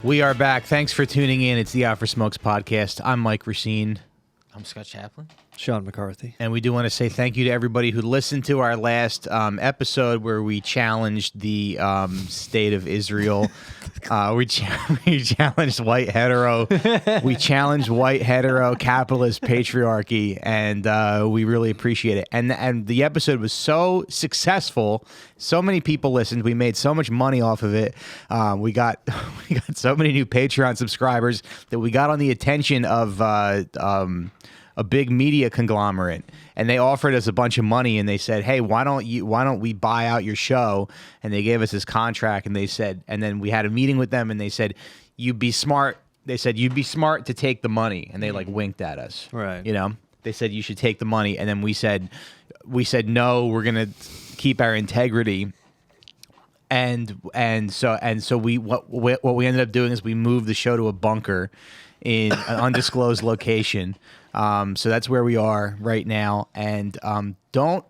We are back. Thanks for tuning in. It's the Out for Smokes podcast. I'm Mike Recine. I'm Scott Chaplain. Sean McCarthy. And we do want to say thank you to everybody who listened to our last episode where we challenged the state of Israel. We challenged white hetero. We challenged white hetero capitalist patriarchy, and we really appreciate it. And the episode was so successful. So many people listened. We made so much money off of it. We got so many new Patreon subscribers that we got on the attention of a big media conglomerate, and they offered us a bunch of money, and they said, "Hey, why don't we buy out your show?" And they gave us this contract, and they said, and then we had a meeting with them, and they said, "You'd be smart." They said, "You'd be smart to take the money," and they like winked at us, right? You know, they said you should take the money, and then we said no, we're gonna keep our integrity. And so what we ended up doing is we moved the show to a bunker in an undisclosed location. So that's where we are right now. And don't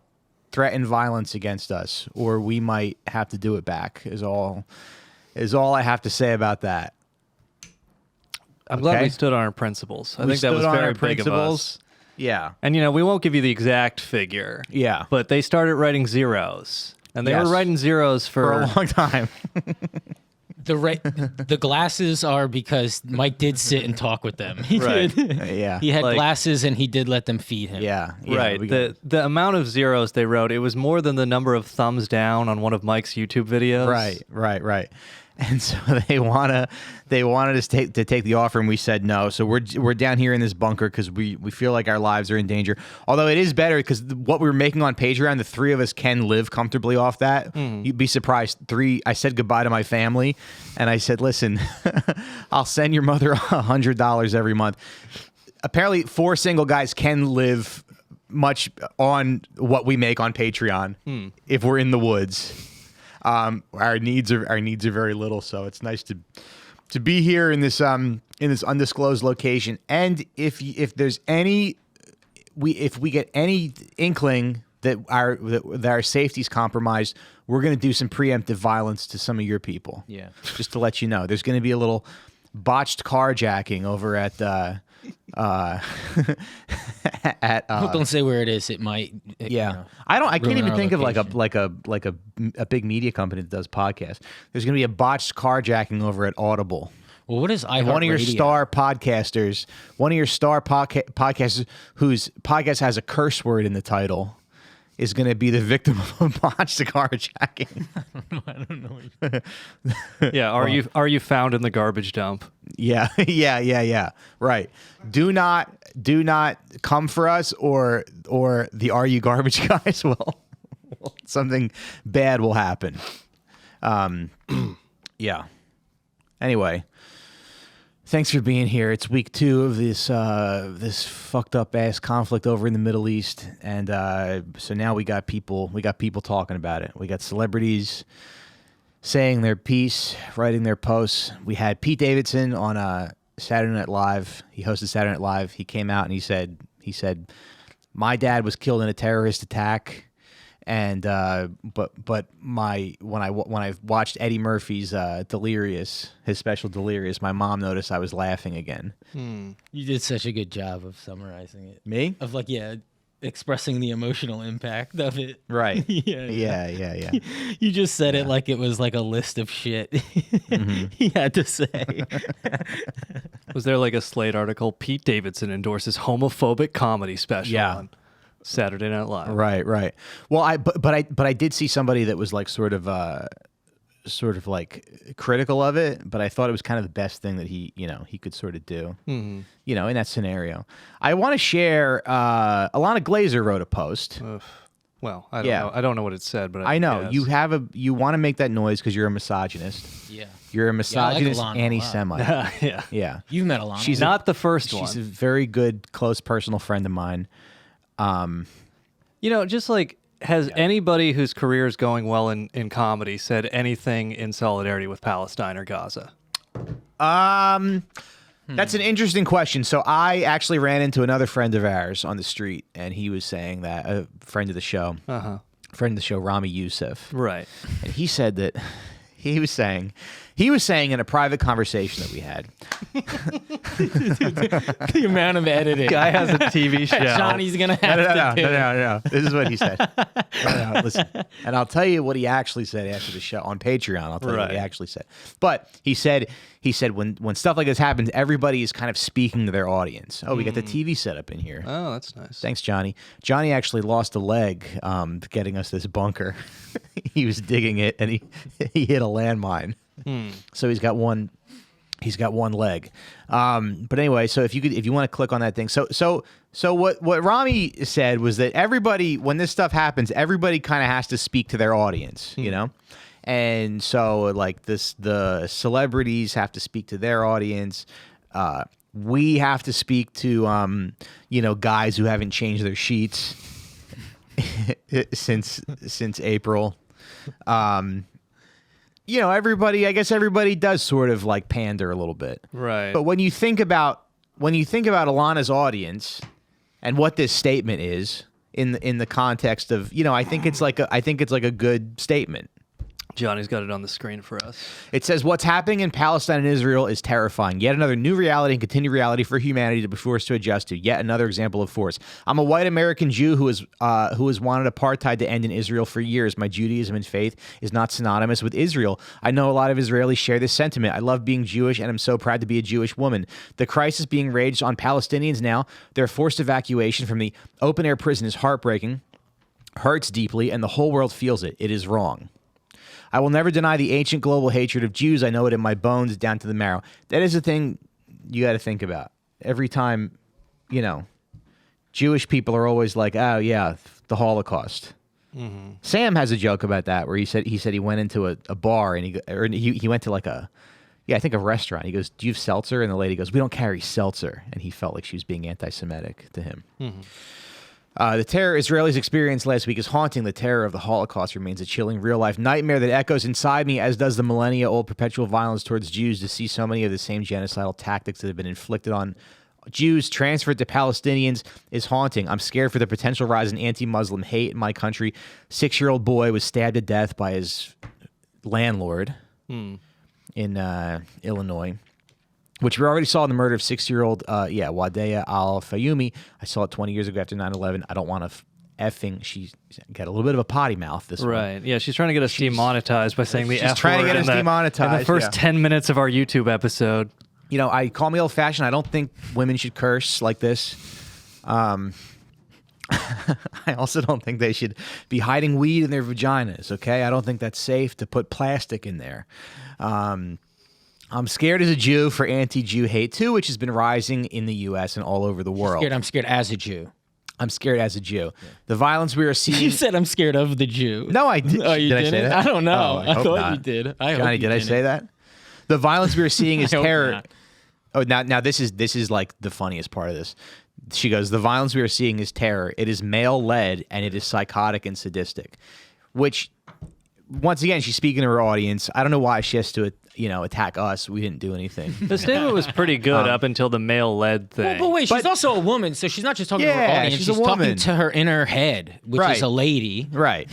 threaten violence against us, or we might have to do it back. Is all I have to say about that. I'm glad we stood on our principles. I think that was very big of us. Yeah. And we won't give you the exact figure. Yeah. But they started writing zeros. And they were writing zeros for a long time. The glasses are because Mike did sit and talk with them. He right. did. Yeah. He had glasses, and he did let them feed him. Yeah. Right. The amount of zeros they wrote, it was more than the number of thumbs down on one of Mike's YouTube videos. Right. And so they wanted us to take the offer, and we said no. So we're down here in this bunker because we feel like our lives are in danger. Although it is better because what we were making on Patreon, the three of us can live comfortably off that. You'd be surprised. I said goodbye to my family, and I said, "Listen, I'll send your mother $100 every month." Apparently, 4 single guys can live much on what we make on Patreon if we're in the woods. Our needs are very little, so it's nice to be here in this undisclosed location. And if there's if we get any inkling that our safety's compromised, we're going to do some preemptive violence to some of your people. Yeah, just to let you know, there's going to be a little botched carjacking over at don't say where it is. It might. I can't even think of like a big media company that does podcasts. There's going to be a botched carjacking over at Audible. Well, what is iHeartRadio? One of your star podcasters whose podcast has a curse word in the title is going to be the victim of a botched carjacking. I don't know. Yeah, are you found in the garbage dump? Yeah. Right. Do not come for us, or the Are You Garbage guys will something bad will happen. Yeah. Anyway, thanks for being here. It's week 2 of this fucked up ass conflict over in the Middle East, and so now we got people talking about it. We got celebrities saying their piece, writing their posts. We had Pete Davidson on Saturday Night Live. He hosted Saturday Night Live. He came out and he said, "My dad was killed in a terrorist attack." And but when I watched Eddie Murphy's Delirious, his special Delirious, my mom noticed I was laughing again. You did such a good job of summarizing it. Me? Of expressing the emotional impact of it. Right. Yeah. You just said it like it was like a list of shit he had to say. Was there like a Slate article? Pete Davidson endorses homophobic comedy special on Saturday Night Live. Right. Well, I did see somebody that was like sort of like critical of it, but I thought it was kind of the best thing that he could sort of do, in that scenario. I want to share, Alana Glazer wrote a post. Well, I don't know. I don't know what it said, but I know you want to make that noise because you're a misogynist. Yeah. You're a misogynist, I like anti-Semite. Yeah. You've met Alana. She's not the first one. She's a very good, close personal friend of mine. Just like, has anybody whose career is going well in comedy said anything in solidarity with Palestine or Gaza? That's an interesting question. So I actually ran into another friend of ours on the street, and he was saying that, a friend of the show, Rami Youssef. Right. And he said that he was saying He was saying in a private conversation that we had. The amount of editing. Guy has a TV show. Johnny's going to have to do. No. This is what he said. No, listen. And I'll tell you what he actually said after the show on Patreon. I'll tell you what he actually said. But he said when stuff like this happens, everybody is kind of speaking to their audience. Oh, we got the TV set up in here. Oh, that's nice. Thanks, Johnny. Johnny actually lost a leg getting us this bunker. He was digging it, and he hit a landmine. So he's got one leg. But anyway, so if you want to click on that thing. So what Rami said was that everybody, when this stuff happens, everybody kind of has to speak to their audience, you know? And so like the celebrities have to speak to their audience. We have to speak to, guys who haven't changed their sheets since April. I guess everybody does sort of like pander a little bit. Right. But when you think about Alana's audience and what this statement is in the context of, I think it's like a good statement. Johnny's got it on the screen for us. It says, what's happening in Palestine and Israel is terrifying. Yet another new reality and continued reality for humanity to be forced to adjust to. Yet another example of force. I'm a white American Jew who has wanted apartheid to end in Israel for years. My Judaism and faith is not synonymous with Israel. I know a lot of Israelis share this sentiment. I love being Jewish, and I'm so proud to be a Jewish woman. The crisis being raged on Palestinians now, their forced evacuation from the open-air prison is heartbreaking, hurts deeply, and the whole world feels it. It is wrong. I will never deny the ancient global hatred of Jews. I know it in my bones down to the marrow. That is a thing you got to think about. Every time, Jewish people are always like, oh, yeah, the Holocaust. Mm-hmm. Sam has a joke about that where he said he went into a bar and he went to like a restaurant. He goes, do you have seltzer? And the lady goes, we don't carry seltzer. And he felt like she was being anti-Semitic to him. Mm-hmm. The terror Israelis experienced last week is haunting. The terror of the Holocaust remains a chilling real-life nightmare that echoes inside me, as does the millennia-old perpetual violence towards Jews. To see so many of the same genocidal tactics that have been inflicted on Jews transferred to Palestinians is haunting. I'm scared for the potential rise in anti-Muslim hate in my country. 6-year-old boy was stabbed to death by his landlord in Illinois, which we already saw in the murder of 6-year-old Wadea Al-Fayumi. I saw it 20 years ago after 9/11. I don't want to she got a little bit of a potty mouth this one. Right. Yeah, she's trying to get us demonetized by saying the F word. She's trying to get us demonetized. In the first 10 minutes of our YouTube episode. I call me old-fashioned. I don't think women should curse like this. I also don't think they should be hiding weed in their vaginas, okay? I don't think that's safe to put plastic in there. I'm scared as a Jew for anti-Jew hate, too, which has been rising in the U.S. and all over the world. I'm scared as a Jew. I'm scared as a Jew. Yeah. The violence we are seeing... You said I'm scared of the Jew. No, I did. Oh, you did didn't? I say that? I don't know. Oh, I thought not. you did. Johnny, did I say that? The violence we are seeing is terror. Not. Oh, now this is like the funniest part of this. She goes, the violence we are seeing is terror. It is male-led, and it is psychotic and sadistic. Which, once again, she's speaking to her audience. I don't know why she has to, attack us. We didn't do anything. The statement was pretty good up until the male-led thing. But wait, she's also a woman, so she's not just talking to her audience. She's talking to her in her head, which is a lady. Right.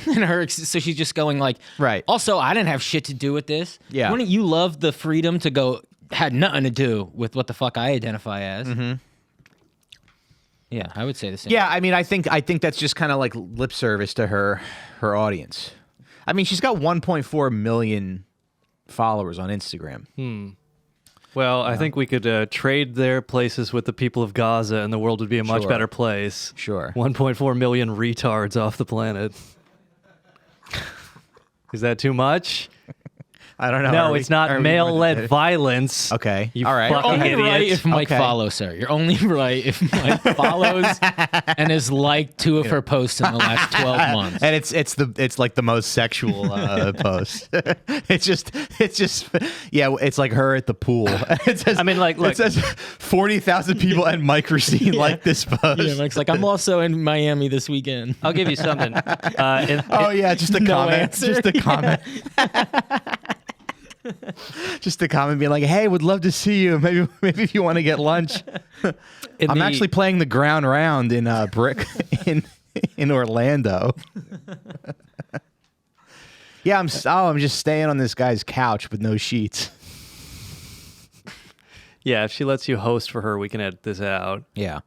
So she's just going like, right. Also, I didn't have shit to do with this. Yeah. Wouldn't you love the freedom to go, had nothing to do with what the fuck I identify as? Mm-hmm. Yeah, I would say the same. Yeah, I mean, I think that's just kind of like lip service to her audience. I mean, she's got 1.4 million followers on Instagram. Well, I think we could trade their places with the people of Gaza, and the world would be a much better place. Sure. 1.4 million retards off the planet. Is that too much? I don't know. No, it's not male-led violence. Okay. You all right. fucking You're only idiot. right if Mike follows her. You're only right if Mike follows and has liked 2 of her posts in the last 12 months. And it's like the most sexual post. It's just it's like her at the pool. It says, look, it says 40,000 people and Mike Recine like this post. Yeah, Mike's like, I'm also in Miami this weekend. I'll give you something. Just a comment. Answer. Just a comment. Just a comment being like, hey, would love to see you. Maybe if you want to get lunch. I'm actually playing the ground round in Brick in Orlando. Yeah, I'm just staying on this guy's couch with no sheets. Yeah, if she lets you host for her, we can edit this out. Yeah.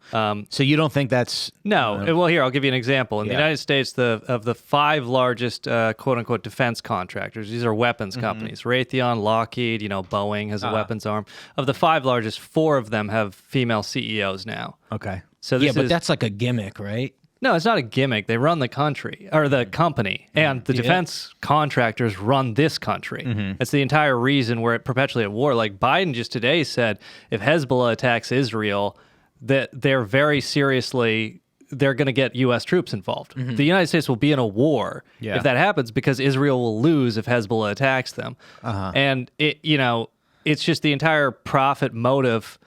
So you don't think that's No. Well, here, I'll give you an example. In the Yeah. United States, of the 5 largest quote-unquote defense contractors, these are weapons companies. Raytheon, Lockheed, Boeing has a weapons arm. Of the 5 largest, 4 of them have female CEOs now. okay? So Yeah, this but is, that's like a gimmick, right? no, it's not a gimmick. They run the country, or the company, and the defense contractors run this country. That's the entire reason we're perpetually at war. Like Biden just today said, if Hezbollah attacks Israel, that they're very seriously, they're going to get U.S. troops involved. The United States will be in a war if that happens, because Israel will lose if Hezbollah attacks them. And it's just the entire profit motive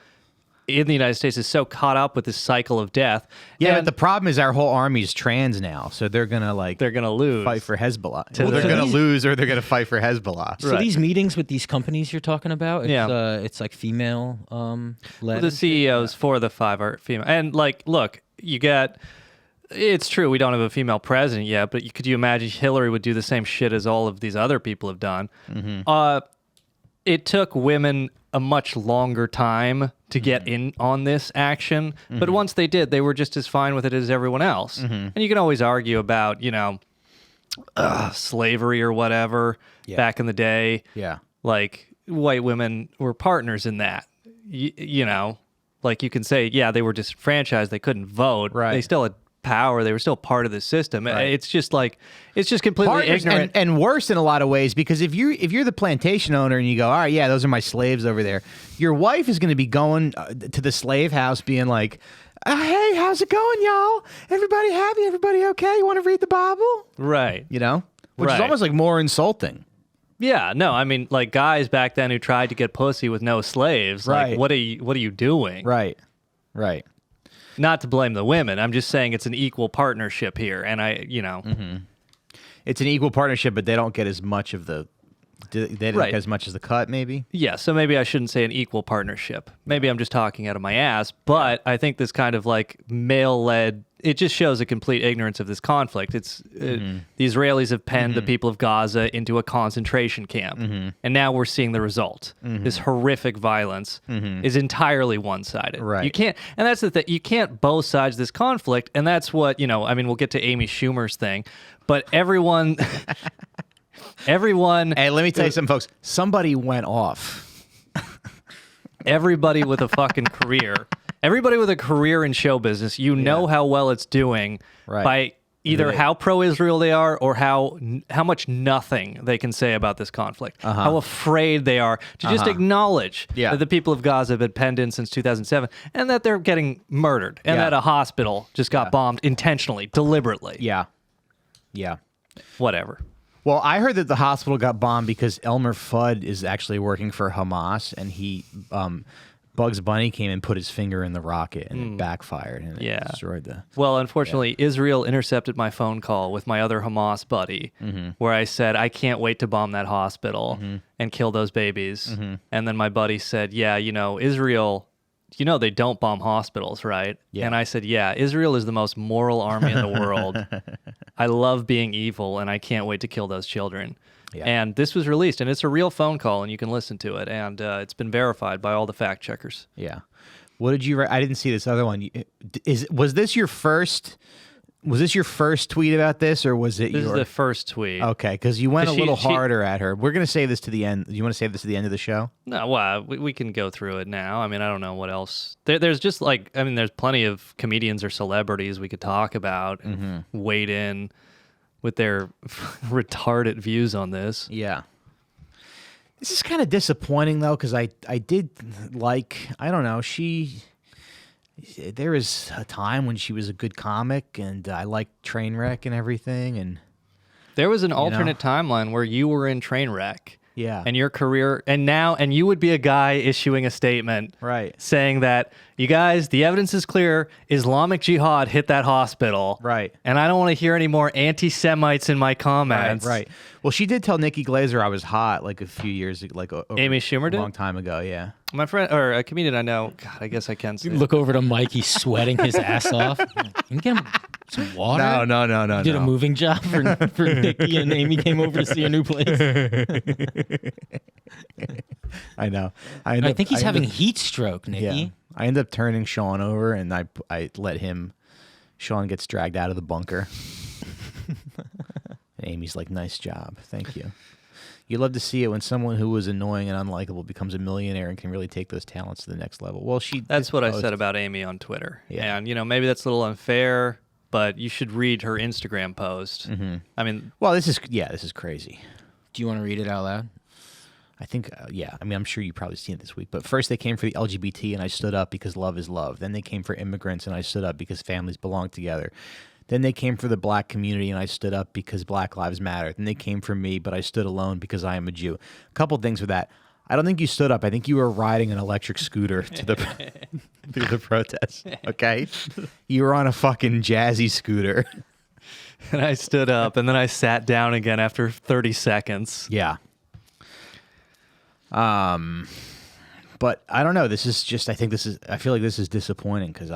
in the United States is so caught up with this cycle of death. Yeah, And but the problem is our whole army's trans now, so they're gonna they're going to lose. fight for Hezbollah. To Well, they're the- gonna lose, or they're gonna fight for Hezbollah. So Right. these meetings with these companies you're talking about, it's like female led. The CEOs for the 5 are female. And look, you got, it's true we don't have a female president yet, but could you imagine Hillary would do the same shit as all of these other people have done? It took women a much longer time to get in on this action, but once they did, they were just as fine with it as everyone else. And you can always argue about, slavery or whatever back in the day. Yeah. Like white women were partners in that. Like you can say, yeah, they were disenfranchised, they couldn't vote. Right. They still had power, they were still part of the system. Right. It's just completely Partners, ignorant. and worse in a lot of ways, because if you're the plantation owner and you go, all right, yeah, those are my slaves over there, your wife is going to be going to the slave house being like, hey, how's it going, y'all? Everybody happy? Everybody okay? You want to read the Bible? Right. Which is Right. almost like more insulting. Yeah, no, I mean, like guys back then who tried to get pussy with no slaves, Right. like what are you doing? Right. Not to blame the women. I'm just saying it's an equal partnership here, and It's an equal partnership, but they don't get as much of the. They don't Right. get as much as the cut, maybe. yeah, so maybe I shouldn't say an equal partnership. Maybe I'm just talking out of my ass, but I think this kind of like male-led, it just shows a complete ignorance of this conflict. It's the Israelis have penned the people of Gaza into a concentration camp, and now we're seeing the result. This horrific violence is entirely one-sided. Right. You can't, and that's the thing. You can't both sides of this conflict, and that's what I mean, we'll get to Amy Schumer's thing, but everyone. Hey, let me tell you something, folks. Somebody went off. Everybody with a fucking career, everybody with a career in show business, know how well it's doing Right. by either Right. how pro-Israel they are or how much nothing they can say about this conflict, how afraid they are to just acknowledge Yeah. that the people of Gaza have been penned in since 2007 and that they're getting murdered and Yeah. that a hospital just got bombed intentionally, deliberately. Yeah. Whatever. Well, I heard that the hospital got bombed because Elmer Fudd is actually working for Hamas, and he, Bugs Bunny came and put his finger in the rocket, and it backfired, and it Yeah. destroyed the. Well, unfortunately, Israel intercepted my phone call with my other Hamas buddy, where I said, I can't wait to bomb that hospital and kill those babies. And then my buddy said, yeah, Israel, they don't bomb hospitals, right? Yeah. And I said, yeah, Israel is the most moral army in the world. I love being evil, and I can't wait to kill those children. Yeah. And this was released, and it's a real phone call, and you can listen to it. And it's been verified by all the fact checkers. Yeah. What did you write? I didn't see this other one. Was this your first? Was this your first tweet about this, or was it This your? is the first tweet. Okay, because you went a 'Cause little she- harder at her. We're gonna save this to the end. Do you want to save this to the end of the show? No, well, we can go through it now. I mean, I don't know what else. There's just there's plenty of comedians or celebrities we could talk about, and wade in with their retarded views on this. Yeah. This is kind of disappointing though, because I did like, I don't know, there was a time when she was a good comic, and I liked Trainwreck and everything, and There was an alternate timeline where you were in Trainwreck. yeah, And your career, and you would be a guy issuing a statement right, saying that, you guys, the evidence is clear, Islamic Jihad hit that hospital. right. And I don't want to hear any more anti-Semites in my comments. Right. Well, she did tell Nikki Glazer I was hot like a few years ago, like over Amy Schumer did? a long time ago. Yeah. My friend, or a comedian I know, God, I guess I can say. Look over to Mike. He's sweating his ass off. You can get him Some water? No. Did a moving job for Nikki, and Amy came over to see a new place. I know. I think he's having heat stroke, Nikki. Yeah. I end up turning Sean over, and I let him. Sean gets dragged out of the bunker. And Amy's like, "Nice job, thank you." You love to see it when someone who was annoying and unlikable becomes a millionaire and can really take those talents to the next level. Well, That's what I said about Amy on Twitter. Yeah. And, maybe that's a little unfair, but you should read her Instagram post. Mm-hmm. I mean, well, this is crazy. Do you want to read it out loud? I think, yeah. I mean, I'm sure you've probably seen it this week. But first they came for the LGBT, and I stood up because love is love. Then they came for immigrants, and I stood up because families belong together. Then they came for the black community, and I stood up because Black Lives Matter. Then they came for me, but I stood alone because I am a Jew. A couple things with that. I don't think you stood up. I think you were riding an electric scooter to the through the protest. Okay, you were on a fucking jazzy scooter. and I stood up, and then I sat down again after 30 seconds. Yeah. But I don't know. This is just. I feel like this is disappointing because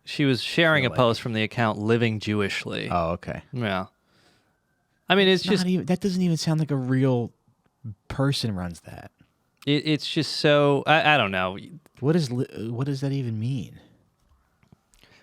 She was sharing a like- post from the account Living Jewishly. Oh, okay. Yeah. I mean, it's just that doesn't even sound like a real person runs that. it's just so I don't know. What does that even mean?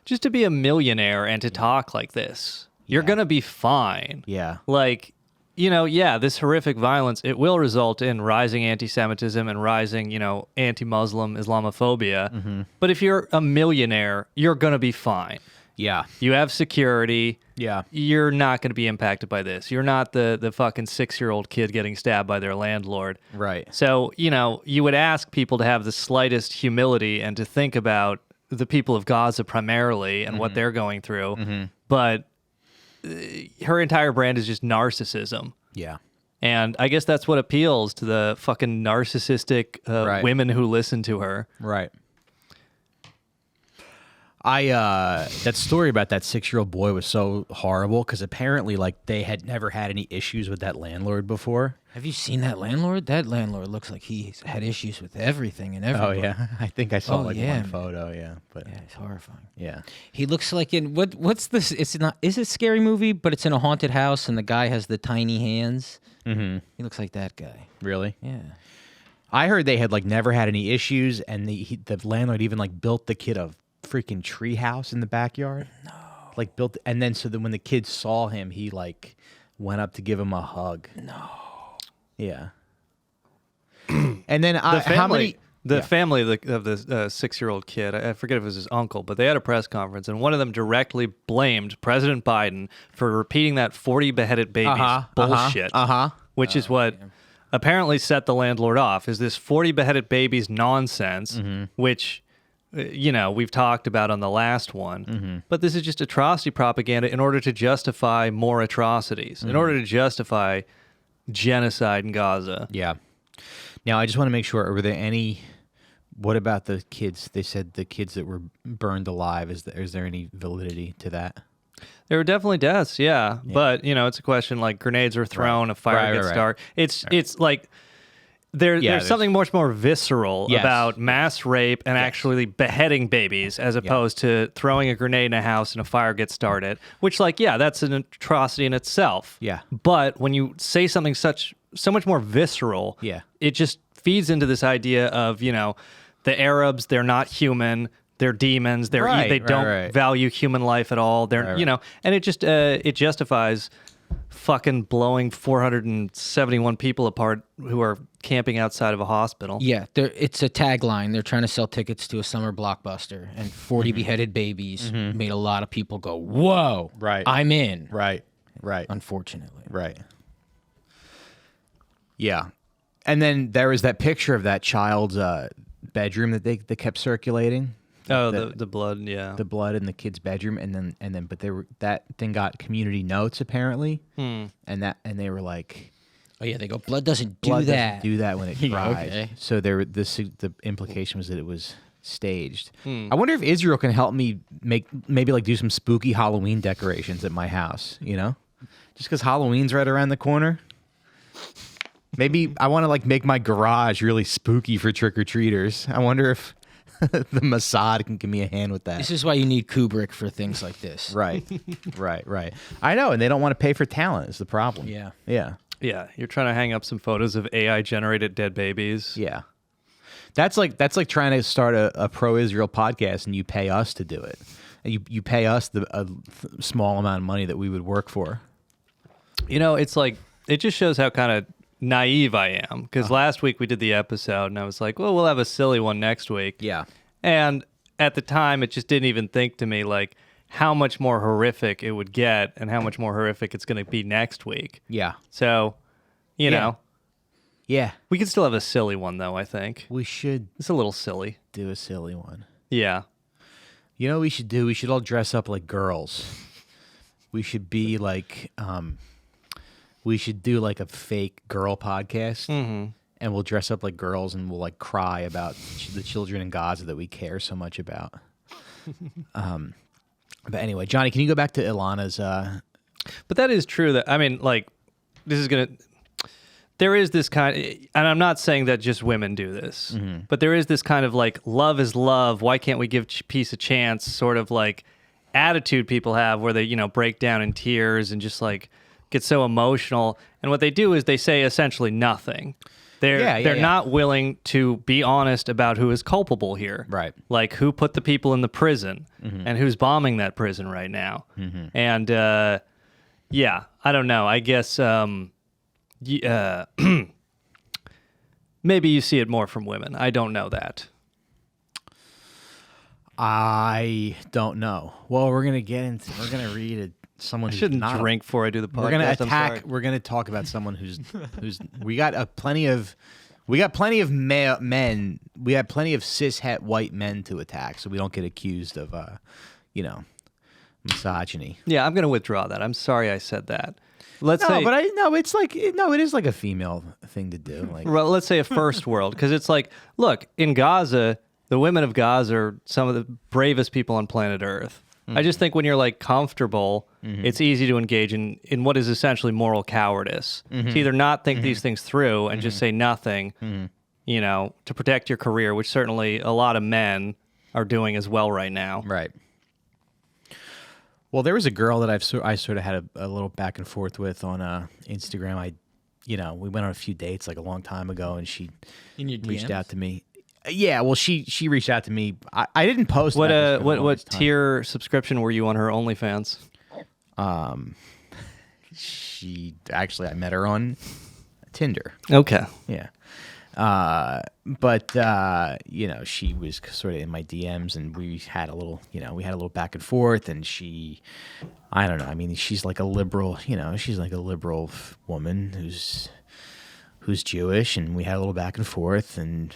Just to be a millionaire and to talk like this, you're Yeah. gonna be fine. Yeah. Like, this horrific violence, it will result in rising anti-Semitism and rising, anti-Muslim Islamophobia. Mm-hmm. But if you're a millionaire, you're gonna be fine. Yeah. You have security. Yeah. You're not going to be impacted by this. You're not the fucking 6-year-old kid getting stabbed by their landlord. Right. So, you would ask people to have the slightest humility and to think about the people of Gaza primarily and what they're going through. Mm-hmm. But her entire brand is just narcissism. Yeah. And I guess that's what appeals to the fucking narcissistic Right. women who listen to her. Right. That story about that 6-year-old boy was so horrible because apparently, like, they had never had any issues with that landlord before. Have you seen that landlord? That landlord looks like he's had issues with everything and everybody. Oh yeah, I think I saw Oh, like yeah. one photo. Yeah, but Yeah, it's horrifying. yeah. He looks like in what's this? It's not. Is it a scary movie? But it's in a haunted house, and the guy has the tiny hands. Mm-hmm. He looks like that guy. Really? Yeah. I heard they had like never had any issues, and the landlord even like built the kid a freaking tree house in the backyard. No. Like built, and then so that when the kid saw him, he like went up to give him a hug. No. Yeah. And then The family, how many? the family of the 6-year-old kid, I forget if it was his uncle, but they had a press conference, and one of them directly blamed President Biden for repeating that 40 beheaded babies bullshit, which is what apparently set the landlord off, is this 40 beheaded babies nonsense, which, we've talked about on the last one. But this is just atrocity propaganda in order to justify more atrocities, in order to justify genocide in Gaza. Yeah. Now, I just want to make sure, were there any, what about the kids? They said the kids that were burned alive. Is there any validity to that? There were definitely deaths, yeah. But, it's a question like grenades are thrown, a fire gets started. It's like there's something much more visceral about mass rape and actually beheading babies as opposed to throwing a grenade in a house and a fire gets started, which that's an atrocity in itself. Yeah. But when you say something so much more visceral, it just feeds into this idea of, the Arabs, they're not human, they're demons, they don't value human life at all. They're, and it just it justifies fucking blowing 471 people apart who are camping outside of a hospital. Yeah, it's a tagline. They're trying to sell tickets to a summer blockbuster, and 40 beheaded babies made a lot of people go, "Whoa, I'm in." Right. Unfortunately. Right. Yeah. And then there was that picture of that child's bedroom that they kept circulating. Oh, the blood, yeah. The blood in the kid's bedroom, but that thing got community notes apparently, and they were like, "Oh yeah," they go, "Blood doesn't do blood that. Doesn't do that when it Yeah, cries." okay. So the implication was that it was staged. I wonder if Israel can help me maybe like do some spooky Halloween decorations at my house. Just because Halloween's right around the corner. Maybe I want to like make my garage really spooky for trick or treaters. I wonder if the Mossad can give me a hand with that. This is why you need Kubrick for things like this. Right. I know, and they don't want to pay for talent is the problem. Yeah. Yeah, you're trying to hang up some photos of AI-generated dead babies. Yeah. That's like trying to start a pro-Israel podcast and you pay us to do it. You pay us a small amount of money that we would work for. You know, it's like, it just shows how kind of naive I am. Because last week we did the episode and I was like, well, we'll have a silly one next week. Yeah. And at the time, it just didn't even think to me, like, how much more horrific it would get and how much more horrific it's going to be next week. Yeah. So, you know. Yeah. We could still have a silly one, though, I think. We should It's a little silly. do a silly one. Yeah. You know what we should do? We should all dress up like girls. We should be like, we should do like a fake girl podcast. Mm-hmm. And we'll dress up like girls and we'll like cry about the children in Gaza that we care so much about. But anyway, Johnny, can you go back to Alana's? But that is true. That I mean, like, this is gonna. There is this kind, and I'm not saying that just women do this, but there is this kind of like, love is love. Why can't we give peace a chance? Sort of like attitude people have, where they break down in tears and just like get so emotional. And what they do is they say essentially nothing. They're not willing to be honest about who is culpable here. Right. Like who put the people in the prison and who's bombing that prison right now. And yeah, I don't know. I guess maybe you see it more from women. I don't know that. I don't know. Well, we're gonna read someone who shouldn't drink before I do the podcast. We're gonna attack. We're gonna talk about someone who's we got plenty of men. We have plenty of cis-het white men to attack, so we don't get accused of misogyny. Yeah, I'm gonna withdraw that. I'm sorry I said that. It is like a female thing to do. Like, well, let's say a first world, because it's like, look, in Gaza, the women of Gaza are some of the bravest people on planet Earth. I just think when you're like comfortable, it's easy to engage in what is essentially moral cowardice. To either not think these things through and just say nothing, to protect your career, which certainly a lot of men are doing as well right now. Right. Well, there was a girl that I sort of had a little back and forth with on Instagram. We went on a few dates like a long time ago, and she reached out to me. Yeah, well, she reached out to me. I didn't post. What tier subscription were you on her OnlyFans? I met her on Tinder. Okay. Yeah. But she was sort of in my DMs, and we had a little back and forth, and I don't know. I mean, she's like a liberal, she's like a liberal woman who's Jewish, and we had a little back and forth, and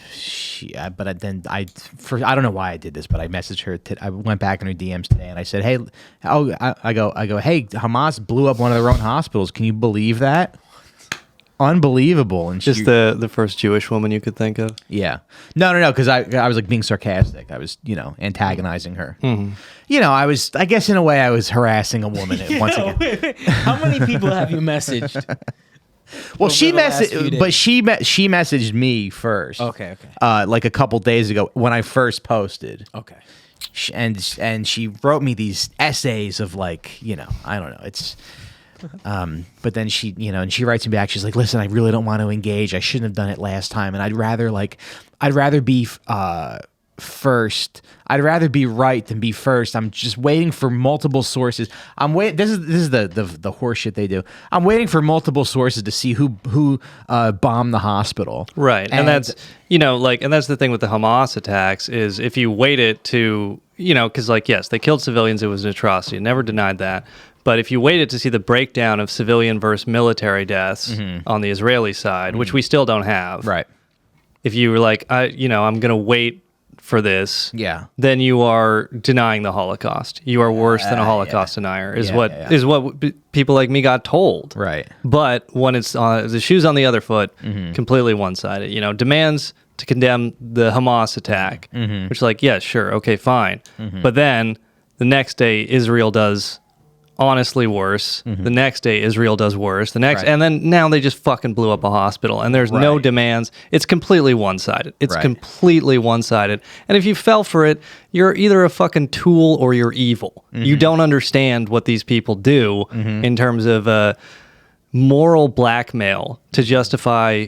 I don't know why I did this, but I messaged her. I went back in her DMs today, and I said, "Hey, I go, hey, Hamas blew up one of their own hospitals. Can you believe that? Unbelievable!" And just the first Jewish woman you could think of. Yeah, no, because I was like being sarcastic. I was antagonizing her. I was, I guess in a way, I was harassing a woman once again. Wait. How many people have you messaged? Well, she messaged me first. Okay. Like a couple days ago when I first posted. Okay. And she wrote me these essays of like, I don't know. It's but then she, and she writes me back. She's like, "Listen, I really don't want to engage. I shouldn't have done it last time, and I'd rather be first. I'd rather be right than be first. I'm just waiting for multiple sources. This is the horse shit they do. I'm waiting for multiple sources to see who bombed the hospital." Right, and that's and that's the thing with the Hamas attacks is if you wait it to because yes, they killed civilians. It was an atrocity. Never denied that. But if you waited to see the breakdown of civilian versus military deaths on the Israeli side, which we still don't have, right? If you were like, I'm going to wait for this, then you are denying the Holocaust. You are worse than a Holocaust denier, is what people like me got told. Right. But when it's the shoe's on the other foot, completely one-sided. Demands to condemn the Hamas attack, which is like, yeah, sure, okay, fine. But then the next day, Israel does honestly worse. The next day, Israel does worse. The next, and then now they just fucking blew up a hospital, and there's no demands. It's completely one-sided. It's completely one-sided. And if you fell for it, you're either a fucking tool or you're evil. You don't understand what these people do in terms of moral blackmail to justify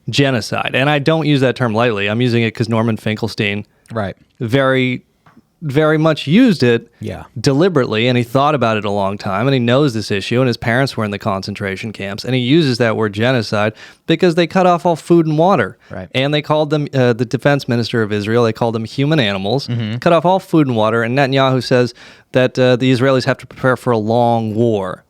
genocide. And I don't use that term lightly. I'm using it because Norman Finkelstein very much used it deliberately, and he thought about it a long time, and he knows this issue, and his parents were in the concentration camps, and he uses that word genocide because they cut off all food and water. And they called them, the defense minister of Israel, they called them human animals, cut off all food and water, and Netanyahu says that the Israelis have to prepare for a long war.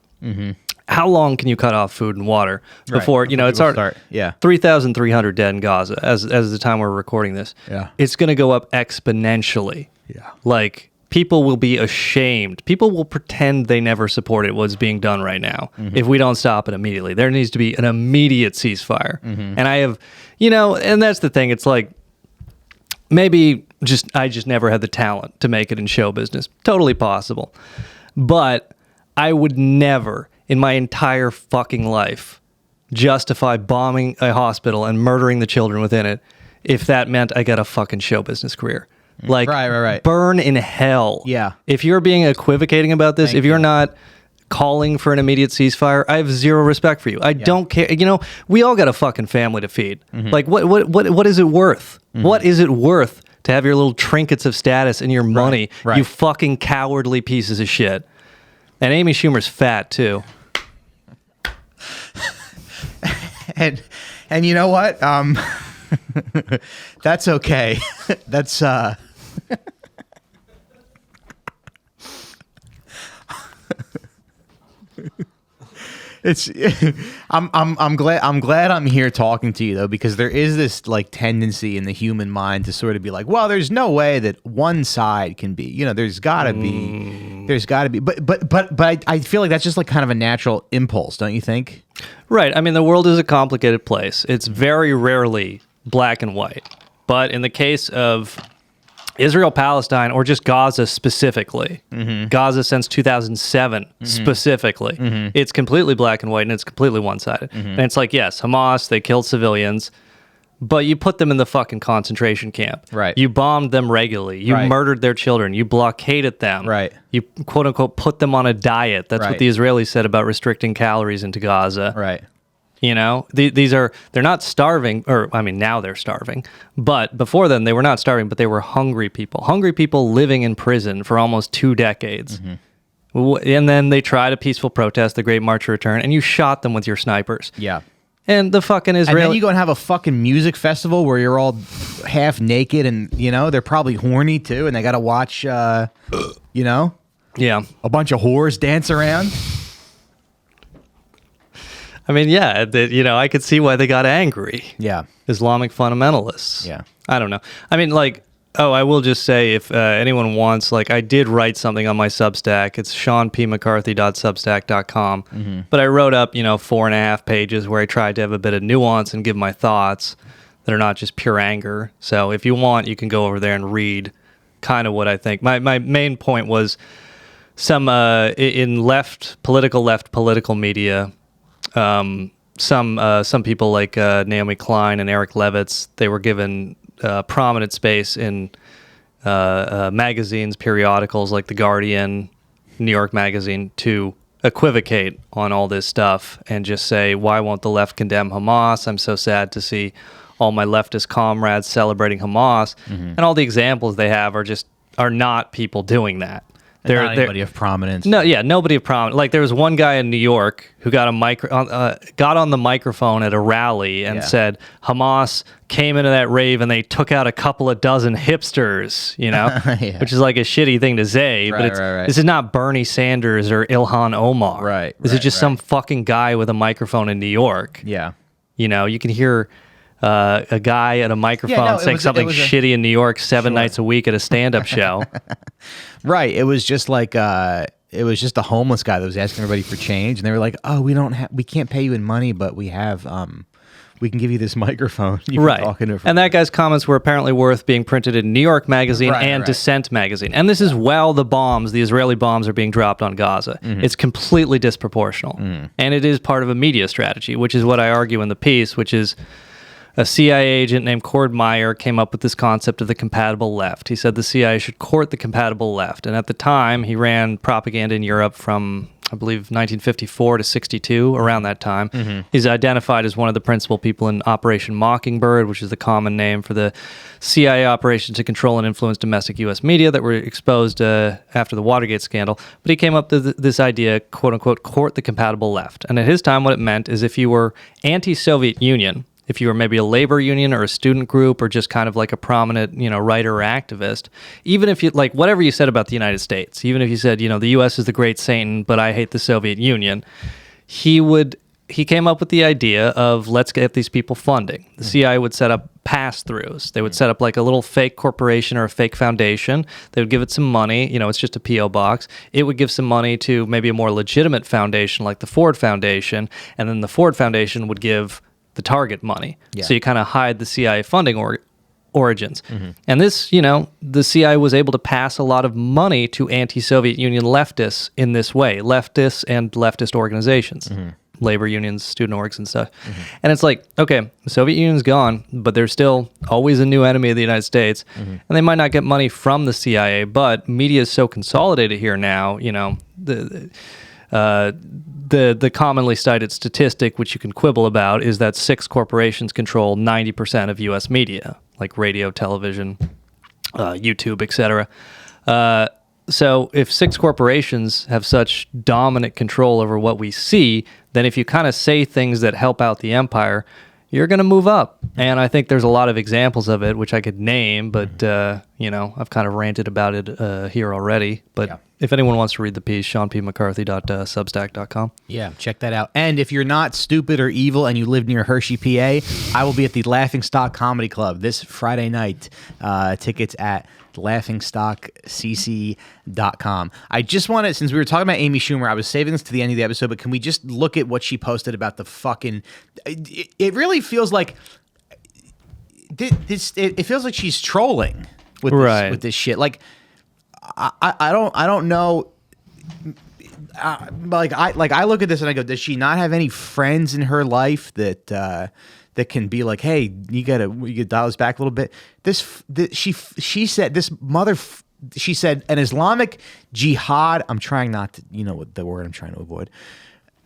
How long can you cut off food and water before, it's our 3,300 dead in Gaza as the time we're recording this. It's going to go up exponentially. Like, people will be ashamed. People will pretend they never supported what's being done right now if we don't stop it immediately. There needs to be an immediate ceasefire. And I have, and that's the thing. It's like, maybe I just never had the talent to make it in show business. Totally possible. But I would never in my entire fucking life justify bombing a hospital and murdering the children within it if that meant I got a fucking show business career. Like, burn in hell. If you're being equivocating about this, if you're not calling for an immediate ceasefire, I have zero respect for you. I don't care. We all got a fucking family to feed. Like, what is it worth? What is it worth to have your little trinkets of status and your money, you fucking cowardly pieces of shit? And Amy Schumer's fat, too. And you know what? That's okay. That's it's I'm glad I'm here talking to you though, because there is this like tendency in the human mind to sort of be like, well, there's no way that one side can be, there's gotta be, but I feel like that's just like kind of a natural impulse, don't you think? Right. I mean, the world is a complicated place. It's very rarely black and white. But in the case of Israel-Palestine, or just Gaza specifically, Gaza since 2007 specifically, it's completely black and white, and it's completely one-sided. And it's like, yes, Hamas, they killed civilians, but you put them in the fucking concentration camp. You bombed them regularly. You murdered their children. You blockaded them. You, quote-unquote, put them on a diet. That's what the Israelis said about restricting calories into Gaza. They're not starving, or I mean, now they're starving, but before then they were not starving, but they were hungry people living in prison for almost 2 decades. And then they tried a peaceful protest, the Great March of Return, and you shot them with your snipers. And the fucking Israeli... And then you go and have a fucking music festival where you're all half naked and, they're probably horny too, and they got to watch, a bunch of whores dance around. I mean, I could see why they got angry. Islamic fundamentalists. I don't know. I mean, like, I will just say, if anyone wants, like, I did write something on my Substack. It's seanpmccarthy.substack.com. But I wrote up, 4.5 pages where I tried to have a bit of nuance and give my thoughts that are not just pure anger. So if you want, you can go over there and read kind of what I think. My main point was some, in left political media, some people like Naomi Klein and Eric Levitz, they were given prominent space in magazines, periodicals like The Guardian, New York Magazine, to equivocate on all this stuff and just say, why won't the left condemn Hamas? I'm so sad to see all my leftist comrades celebrating Hamas. And all the examples they have are not people doing that. Not anybody of prominence. No, nobody of prominence. Like, there was one guy in New York who got on the microphone at a rally and said Hamas came into that rave and they took out a couple of dozen hipsters, which is like a shitty thing to say. But this is not Bernie Sanders or Ilhan Omar. This is just some fucking guy with a microphone in New York. You can hear a guy at a microphone saying something shitty in New York 7 nights a week at a stand-up show. It was just like it was just a homeless guy that was asking everybody for change, and they were like, "Oh, we can't pay you in money, but we have we can give you this microphone. You can Right. talk into it And that guy's comments were apparently worth being printed in New York Magazine and right. Dissent Magazine. And this is while the Israeli bombs are being dropped on Gaza. It's completely disproportional. And it is part of a media strategy, which is what I argue in the piece, which is a CIA agent named Cord Meyer came up with this concept of the compatible left. He said the CIA should court the compatible left. And at the time, he ran propaganda in Europe from, I believe, 1954 to 62, around that time. He's identified as one of the principal people in Operation Mockingbird, which is the common name for the CIA operation to control and influence domestic U.S. media that were exposed after the Watergate scandal. But he came up with this idea, quote-unquote, court the compatible left. And at his time, what it meant is if you were anti-Soviet Union, if you were maybe a labor union or a student group or just kind of like a prominent, writer or activist, even if you, like, whatever you said about the United States, even if you said, the U.S. is the great Satan, but I hate the Soviet Union, he came up with the idea of let's get these people funding. The CIA would set up pass-throughs. They would set up like a little fake corporation or a fake foundation. They would give it some money. It's just a P.O. box. It would give some money to maybe a more legitimate foundation like the Ford Foundation, and then the Ford Foundation would give the target money. Yeah. So you kind of hide the CIA funding origins. And this, the CIA was able to pass a lot of money to anti-Soviet Union leftists in this way, leftists and leftist organizations, labor unions, student orgs and stuff. And it's like, okay, the Soviet Union's gone, but there's still always a new enemy of the United States. And they might not get money from the CIA, but media is so consolidated here now, the commonly cited statistic, which you can quibble about, is that 6 corporations control 90% of U.S. media, like radio, television, YouTube, etc. So if 6 corporations have such dominant control over what we see, then if you kind of say things that help out the empire, you're going to move up. And I think there's a lot of examples of it, which I could name, but, I've kind of ranted about it here already. But if anyone wants to read the piece, seanpmccarthy.substack.com. Yeah, check that out. And if you're not stupid or evil and you live near Hershey, PA, I will be at the Laughing Stock Comedy Club this Friday night. Tickets at laughingstockcc.com. I just wanted, since we were talking about Amy Schumer, I was saving this to the end of the episode, but can we just look at what she posted about the fucking... It really feels like... It feels like she's trolling with this shit. Like, I don't know. I look at this and I go, does she not have any friends in her life that can be like, hey, you gotta dial this back a little bit? She said an Islamic jihad. I'm trying not to, what the word I'm trying to avoid.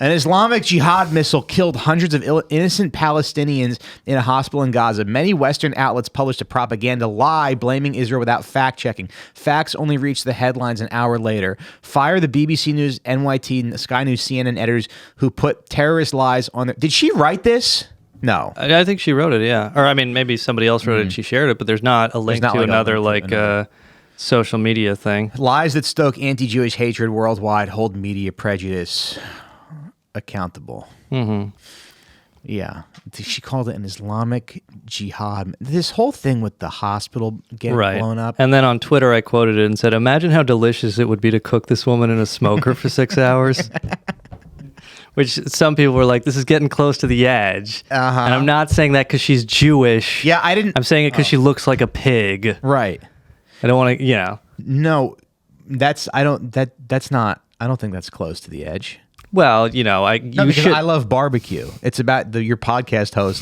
An Islamic jihad missile killed hundreds of innocent Palestinians in a hospital in Gaza. Many Western outlets published a propaganda lie blaming Israel without fact-checking. Facts only reached the headlines an hour later. Fire the BBC News, NYT, Sky News, CNN editors who put terrorist lies on their... Did she write this? No. I think she wrote it, yeah. Or, I mean, maybe somebody else wrote it and she shared it, but there's not a link to another social media thing. Lies that stoke anti-Jewish hatred worldwide hold media prejudice accountable. Yeah. She called it an Islamic jihad. This whole thing with the hospital getting blown up. And then on Twitter, I quoted it and said, imagine how delicious it would be to cook this woman in a smoker for 6 hours. Which some people were like, this is getting close to the edge. And I'm not saying that because she's Jewish. Yeah, I didn't. I'm saying it because she looks like a pig. Right. I don't want to, No, I don't think that's close to the edge. Well, I love barbecue. It's about your podcast host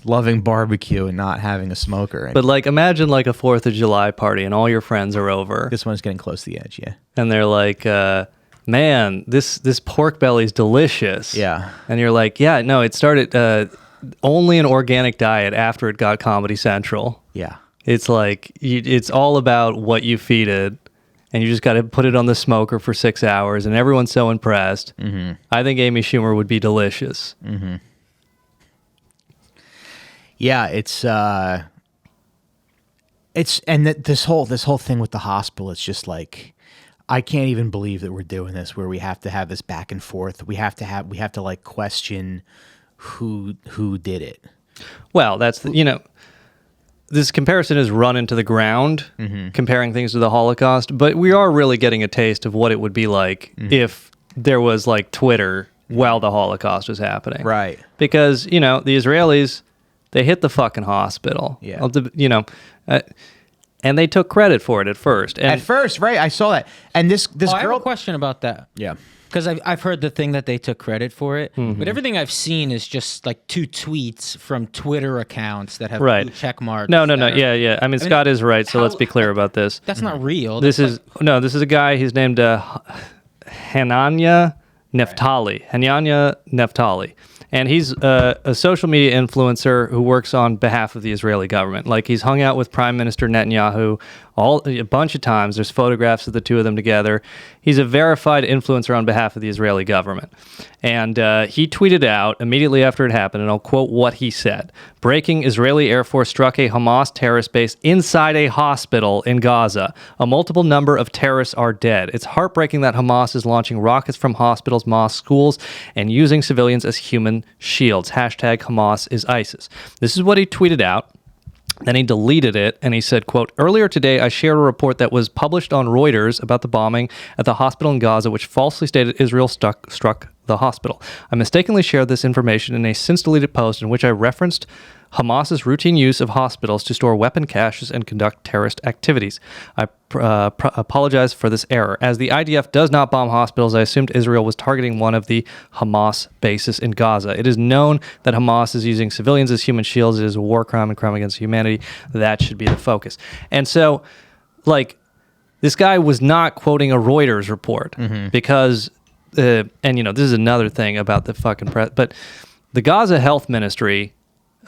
loving barbecue and not having a smoker. But imagine a 4th of July party and all your friends are over. This one's getting close to the edge, yeah. And they're like, man, this pork belly's delicious. Yeah. And you're like, yeah, no, it started only an organic diet after it got Comedy Central. Yeah. It's like, it's all about what you feed it. And you just got to put it on the smoker for 6 hours, and everyone's so impressed. I think Amy Schumer would be delicious. Yeah, this whole thing with the hospital. It's just like, I can't even believe that we're doing this, where we have to have this back and forth. We have to question who did it. Well, that's this comparison is run into the ground, comparing things to the Holocaust, but we are really getting a taste of what it would be like if there was Twitter while the Holocaust was happening. Right. Because, the Israelis, they hit the fucking hospital. Yeah. And they took credit for it at first. And At first, right? I saw that. And this I have girl. a question about that. Yeah. Because I've heard the thing that they took credit for it, Mm-hmm. but everything I've seen is just like 2 tweets from Twitter accounts that have Right. blue check marks. No. that are- Yeah. I mean, Scott is right, so let's be clear about this. That's not real. This That's is a guy. He's named Hananya Neftali. Hananya Neftali. And he's a social media influencer who works on behalf of the Israeli government. Like, he's hung out with Prime Minister Netanyahu a bunch of times. There's photographs of the two of them together. He's a verified influencer on behalf of the Israeli government. And he tweeted out immediately after it happened, and I'll quote what he said. "Breaking: Israeli Air Force struck a Hamas terrorist base inside a hospital in Gaza. A multiple number of terrorists are dead. It's heartbreaking that Hamas is launching rockets from hospitals, mosques, schools, and using civilians as human shields. Hashtag Hamas is ISIS." This is what he tweeted out. Then he deleted it, and he said, quote, "Earlier today, I shared a report that was published on Reuters about the bombing at the hospital in Gaza, which falsely stated Israel struck the hospital. I mistakenly shared this information in a since-deleted post in which I referenced Hamas's routine use of hospitals to store weapon caches and conduct terrorist activities. I apologize for this error. As the IDF does not bomb hospitals, I assumed Israel was targeting one of the Hamas bases in Gaza. It is known that Hamas is using civilians as human shields. It is a war crime and crime against humanity. That should be the focus." And so, like, this guy was not quoting a Reuters report because, and this is another thing about the fucking press, but the Gaza Health Ministry,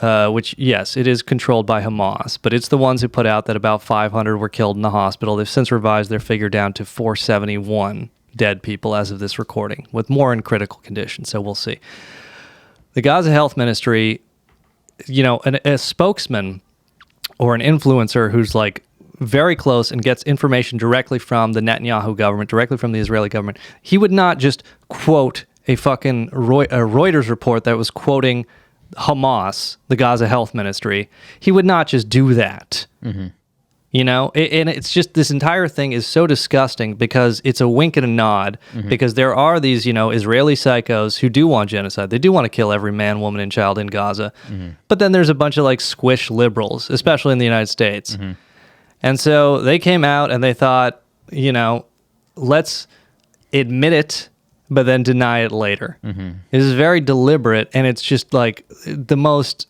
which, yes, it is controlled by Hamas, but it's the ones who put out that about 500 were killed in the hospital. They've since revised their figure down to 471 dead people as of this recording, with more in critical condition, so we'll see. The Gaza Health Ministry, a spokesman or an influencer who's like very close and gets information directly from the Netanyahu government, directly from the Israeli government, he would not just quote a fucking Reuters report that was quoting Hamas, the Gaza Health Ministry. He would not just do that. And it's just, this entire thing is so disgusting because it's a wink and a nod, because there are these, Israeli psychos who do want genocide. They do want to kill every man, woman, and child in Gaza. But then there's a bunch of like squish liberals, especially in the United States. And so they came out and they thought, let's admit it, but then deny it later. It is very deliberate, and it's just like the most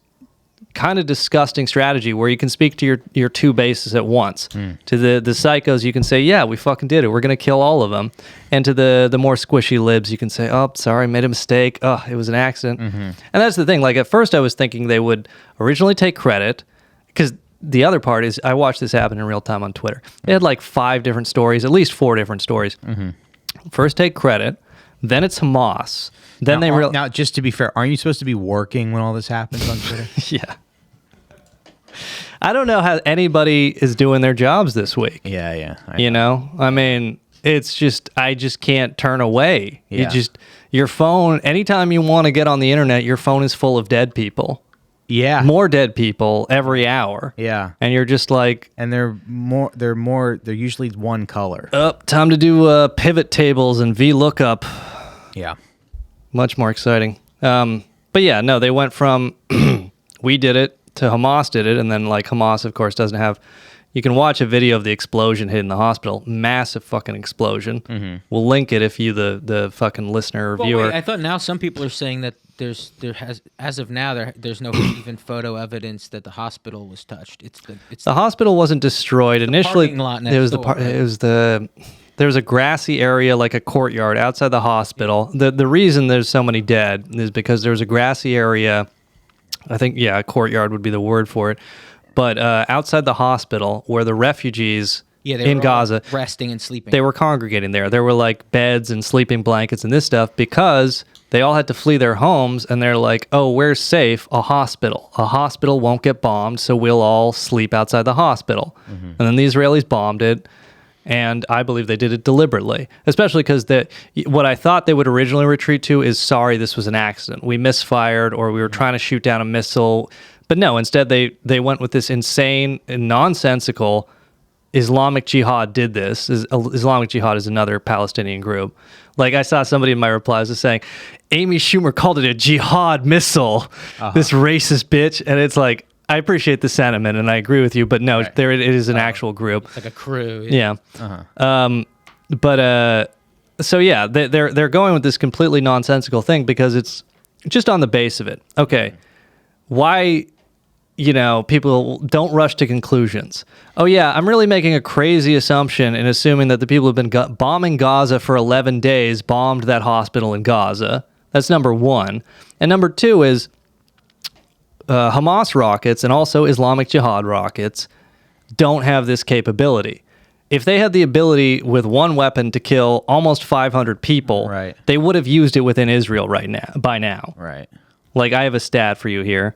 kind of disgusting strategy where you can speak to your two bases at once. To the psychos, you can say, yeah, we fucking did it. We're going to kill all of them. And to the more squishy libs, you can say, oh, sorry, made a mistake. Oh, it was an accident. And that's the thing. Like, at first I was thinking they would originally take credit, because the other part is I watched this happen in real time on Twitter. They had like 5 different stories, at least 4 different stories. First take credit. Then it's Hamas. Then now, just to be fair, aren't you supposed to be working when all this happens on Twitter? Yeah. I don't know how anybody is doing their jobs this week. Yeah. I mean, it's just, I just can't turn away. Yeah. Your phone, anytime you want to get on the internet, your phone is full of dead people. Yeah. More dead people every hour. Yeah. And you're just like, and they're usually one color. Time to do pivot tables and VLOOKUP. Yeah. Much more exciting. But yeah, no, they went from we did it to Hamas did it. And then like Hamas, of course, doesn't have, you can watch a video of the explosion hitting the hospital. Massive fucking explosion. We'll link it if you, the fucking listener or viewer. Wait, I thought now some people are saying that there's no even photo evidence that the hospital was touched. The hospital wasn't destroyed initially. Parking lot next door. There was a grassy area, like a courtyard outside the hospital. The reason there's so many dead is because there was a grassy area. I think, a courtyard would be the word for it. But outside the hospital, where the refugees in Gaza resting and sleeping, they were congregating there. There were like beds and sleeping blankets and this stuff because they all had to flee their homes, and they're like, oh, where's safe? A hospital. A hospital won't get bombed, so we'll all sleep outside the hospital. And then the Israelis bombed it, and I believe they did it deliberately, especially because what I thought they would originally retreat to is, sorry, this was an accident. We misfired, or we were trying to shoot down a missile. But no, instead they went with this insane and nonsensical, Islamic Jihad did this. Islamic Jihad is another Palestinian group. Like, I saw somebody in my replies was saying, Amy Schumer called it a jihad missile, this racist bitch. And it's like, I appreciate the sentiment and I agree with you, but no, there it is an actual group. It's like a crew. Yeah. So yeah, they're going with this completely nonsensical thing because it's just on the base of it. Okay, why, people don't rush to conclusions. Oh yeah, I'm really making a crazy assumption in assuming that the people who've been bombing Gaza for 11 days bombed that hospital in Gaza. That's number one. And number two is Hamas rockets and also Islamic Jihad rockets don't have this capability. If they had the ability with one weapon to kill almost 500 people, they would have used it within Israel by now. Right. Like, I have a stat for you here.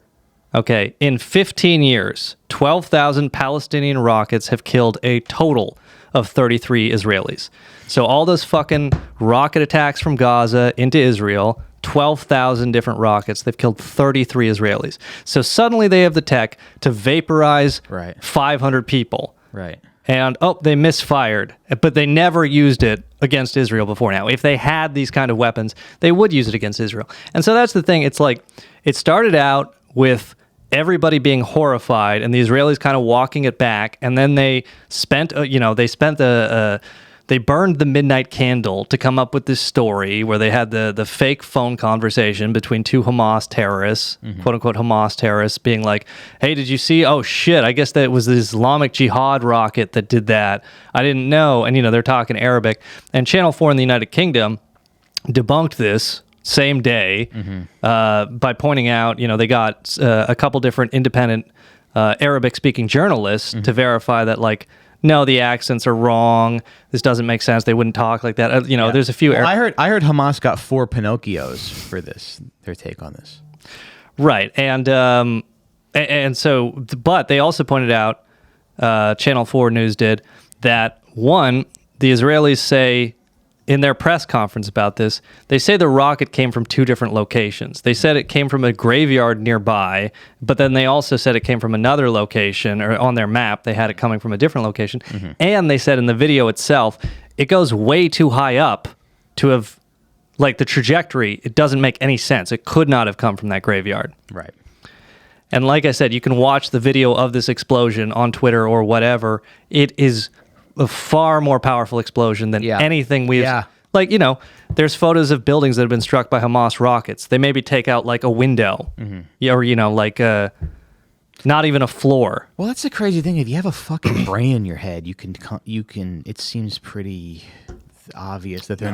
Okay, in 15 years, 12,000 Palestinian rockets have killed a total of 33 Israelis. So all those fucking rocket attacks from Gaza into Israel, 12,000 different rockets, they've killed 33 Israelis. So suddenly they have the tech to vaporize 500 people. Right. And, they misfired, but they never used it against Israel before now. If they had these kind of weapons, they would use it against Israel. And so that's the thing. It's like, it started out with everybody being horrified and the Israelis kind of walking it back. And then they they burned the midnight candle to come up with this story where they had the fake phone conversation between two Hamas terrorists, quote unquote Hamas terrorists, being like, hey, did you see? Oh shit, I guess that was the Islamic Jihad rocket that did that. I didn't know. And, they're talking Arabic. And Channel 4 in the United Kingdom debunked this same day by pointing out, they got a couple different independent Arabic-speaking journalists to verify that, like, no, the accents are wrong. This doesn't make sense. They wouldn't talk like that. There's a few. Well, I heard Hamas got 4 Pinocchios for this. Their take on this. Right, and so, but they also pointed out, Channel 4 News did, that one, the Israelis say in their press conference about this, they say the rocket came from 2 different locations. They said it came from a graveyard nearby, but then they also said it came from another location, or on their map, they had it coming from a different location. And they said in the video itself, it goes way too high up to have, like, the trajectory, it doesn't make any sense. It could not have come from that graveyard. Right. And like I said, you can watch the video of this explosion on Twitter or whatever. It is a far more powerful explosion than anything we've... Like, there's photos of buildings that have been struck by Hamas rockets. They maybe take out, like, a window. Or, like, not even a floor. Well, that's the crazy thing. If you have a fucking brain in your head, you can. It seems pretty obvious that they're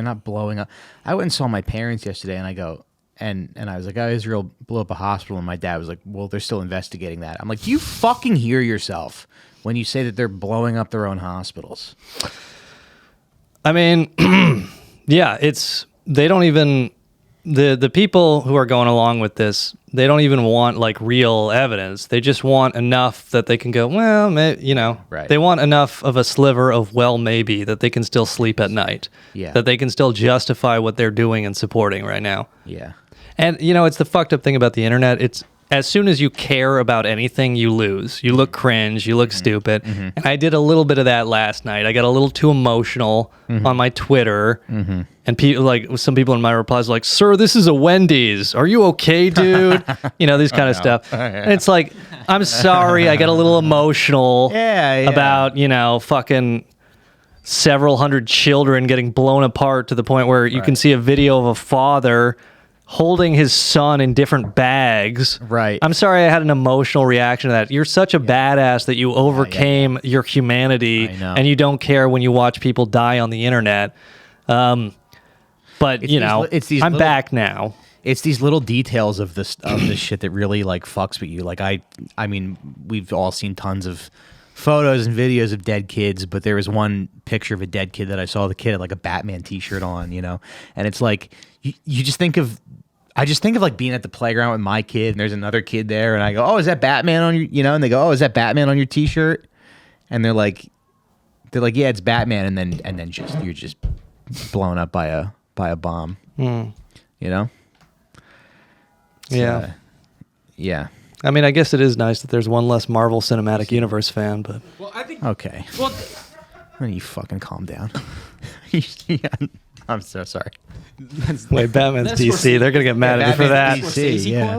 not blowing up. I went and saw my parents yesterday, and I go... And I was like, oh, Israel blew up a hospital. And my dad was like, well, they're still investigating that. I'm like, do you fucking hear yourself when you say that they're blowing up their own hospitals? I mean, yeah, they don't even, the people who are going along with this, they don't even want, like, real evidence. They just want enough that they can go, well, maybe, They want enough of a sliver of, well, maybe, that they can still sleep at night. Yeah. That they can still justify what they're doing and supporting right now. Yeah. And, it's the fucked up thing about the internet. It's, as soon as you care about anything, you lose. You look cringe. You look stupid. And I did a little bit of that last night. I got a little too emotional on my Twitter. And some people in my replies were like, sir, this is a Wendy's. Are you okay, dude? This kind of stuff. And it's like, I'm sorry. I got a little emotional about, fucking several hundred children getting blown apart to the point where you can see a video of a father holding his son in different bags. Right. I'm sorry I had an emotional reaction to that. You're such a badass that you overcame your humanity and you don't care when you watch people die on the internet. But, I'm back now. It's these little details of this shit that really, like, fucks with you. Like, I mean, we've all seen tons of photos and videos of dead kids, but there was one picture of a dead kid that I saw. The kid had, like, a Batman t-shirt on, and it's like, you just think of, I just think of, like, being at the playground with my kid and there's another kid there and I go, oh, is that Batman on your, and they go, oh, is that Batman on your t-shirt? And they're like, yeah, it's Batman. And then you're just blown up by a bomb, Yeah. Yeah. I mean, I guess it is nice that there's one less Marvel Cinematic Universe fan, but Well, I think. Okay. Well, You fucking calm down. Yeah, I'm so sorry. wait, Batman's That's DC. They're gonna get mad at me for that. Batman's Scorsese yeah.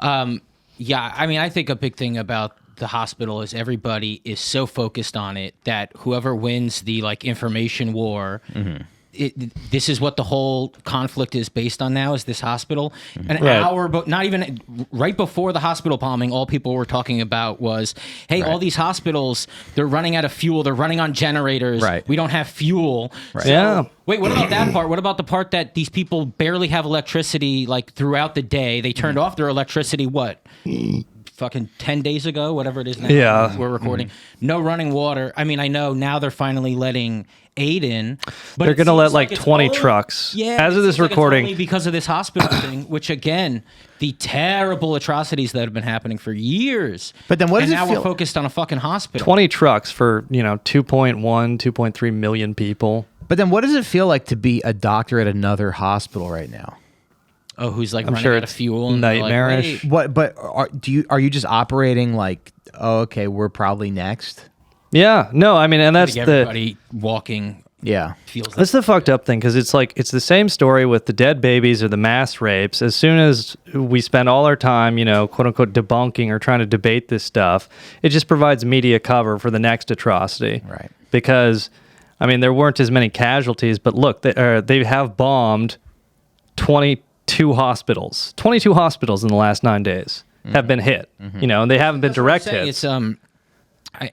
quote. Yeah, I mean, I think a big thing about the hospital is everybody is so focused on it that whoever wins the like information war, this is what the whole conflict is based on now, is this hospital. An hour, but not even right before the hospital bombing, all people were talking about was, hey, all these hospitals, they're running out of fuel. They're running on generators. Right. We don't have fuel. Right. So, Yeah. wait, what about that part? What about the part that these people barely have electricity like throughout the day? They turned off their electricity, what? Fucking 10 days ago, whatever it is now. Yeah. We're recording. No running water. I mean, I know now they're finally letting aid in. But They're it gonna let seems like it's 20 only- trucks. Yeah. As it of this seems like it's recording, only because of this hospital thing, which again, the terrible atrocities that have been happening for years. But then what does and it now feel- we're focused on a fucking hospital. 20 trucks for 2.1, 2.3 million people. But then what does it feel like to be a doctor at another hospital right now? Oh, who's like I'm running sure out of it's fuel? And they're like, nightmarish. wait. What? But are you just operating like, oh, okay, we're probably next? Yeah, no, I mean, and I that's think the everybody walking Yeah. feels like that's the fucked up thing, because it's like it's the same story with the dead babies or the mass rapes. As soon as we spend all our time, quote unquote, debunking or trying to debate this stuff, it just provides media cover for the next atrocity. Right. Because, I mean, there weren't as many casualties, but look, they have bombed 22 hospitals. 22 hospitals in the last 9 days have been hit. And they haven't been That's what I'm direct saying. hits. It's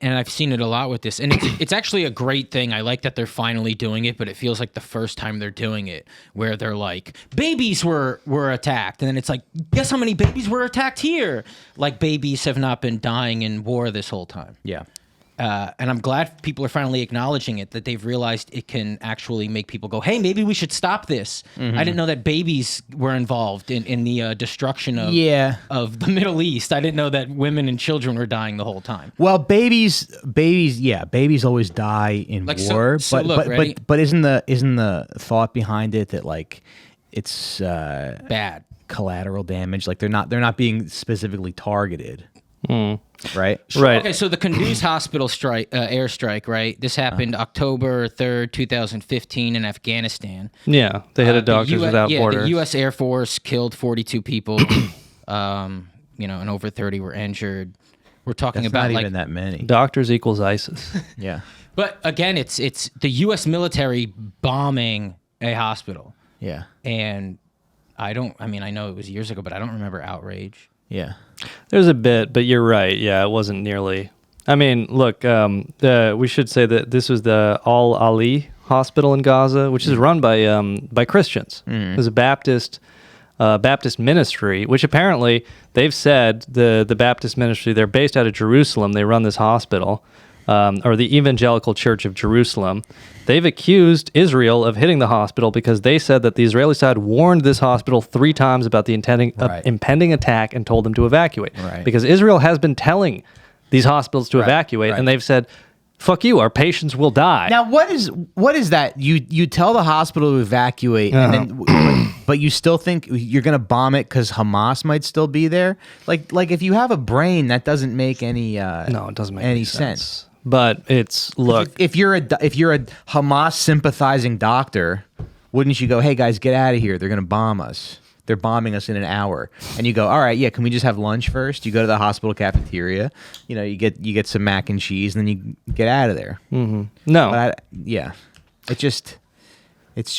and I've seen it a lot with this, and it's actually a great thing. I like that they're finally doing it, but it feels like the first time they're doing it, where they're like, babies were attacked, and then it's like, guess how many babies were attacked here? Like babies have not been dying in war this whole time. Yeah. And I'm glad people are finally acknowledging it, that they've realized it can actually make people go, hey, maybe we should stop this. I didn't know that babies were involved in the destruction of the Middle East. I didn't know that women and children were dying the whole time. Well, babies always die in Like, war, so look, ready? but isn't the thought behind it that like it's Bad. collateral damage? Like they're not being specifically targeted, right? Right. Okay, so the Kunduz hospital airstrike, right? This happened October 3rd, 2015 in Afghanistan. Yeah, they hit a The Doctors Without Borders. The U.S. Air Force killed 42 people, and over 30 were injured. We're talking That's about not like, even that many. Doctors equals ISIS. Yeah. but again, it's the U.S. military bombing a hospital, Yeah. and I know it was years ago, but I don't remember outrage. Yeah. There's a bit, but you're right. Yeah, it wasn't nearly. I mean, look, we should say that this was the Al Ali Hospital in Gaza, which is run by Christians. It was a Baptist ministry, which apparently they've said the Baptist ministry, they're based out of Jerusalem. They run this hospital, or the Evangelical Church of Jerusalem. They've accused Israel of hitting the hospital because they said that the Israeli side warned this hospital 3 times about the impending attack and told them to evacuate. Right. Because Israel has been telling these hospitals to evacuate, and they've said, fuck you, our patients will die. Now, what is that? You tell the hospital to evacuate, and then, but you still think you're going to bomb it because Hamas might still be there? Like if you have a brain, that doesn't make any No, it doesn't make any sense. But it's, look, if you're a Hamas sympathizing doctor, wouldn't you go, hey guys, get out of here? They're going to bomb us. They're bombing us in an hour. And you go, all right, yeah, can we just have lunch first? You go to the hospital cafeteria, you get some mac and cheese, and then you get out of there. no. But it's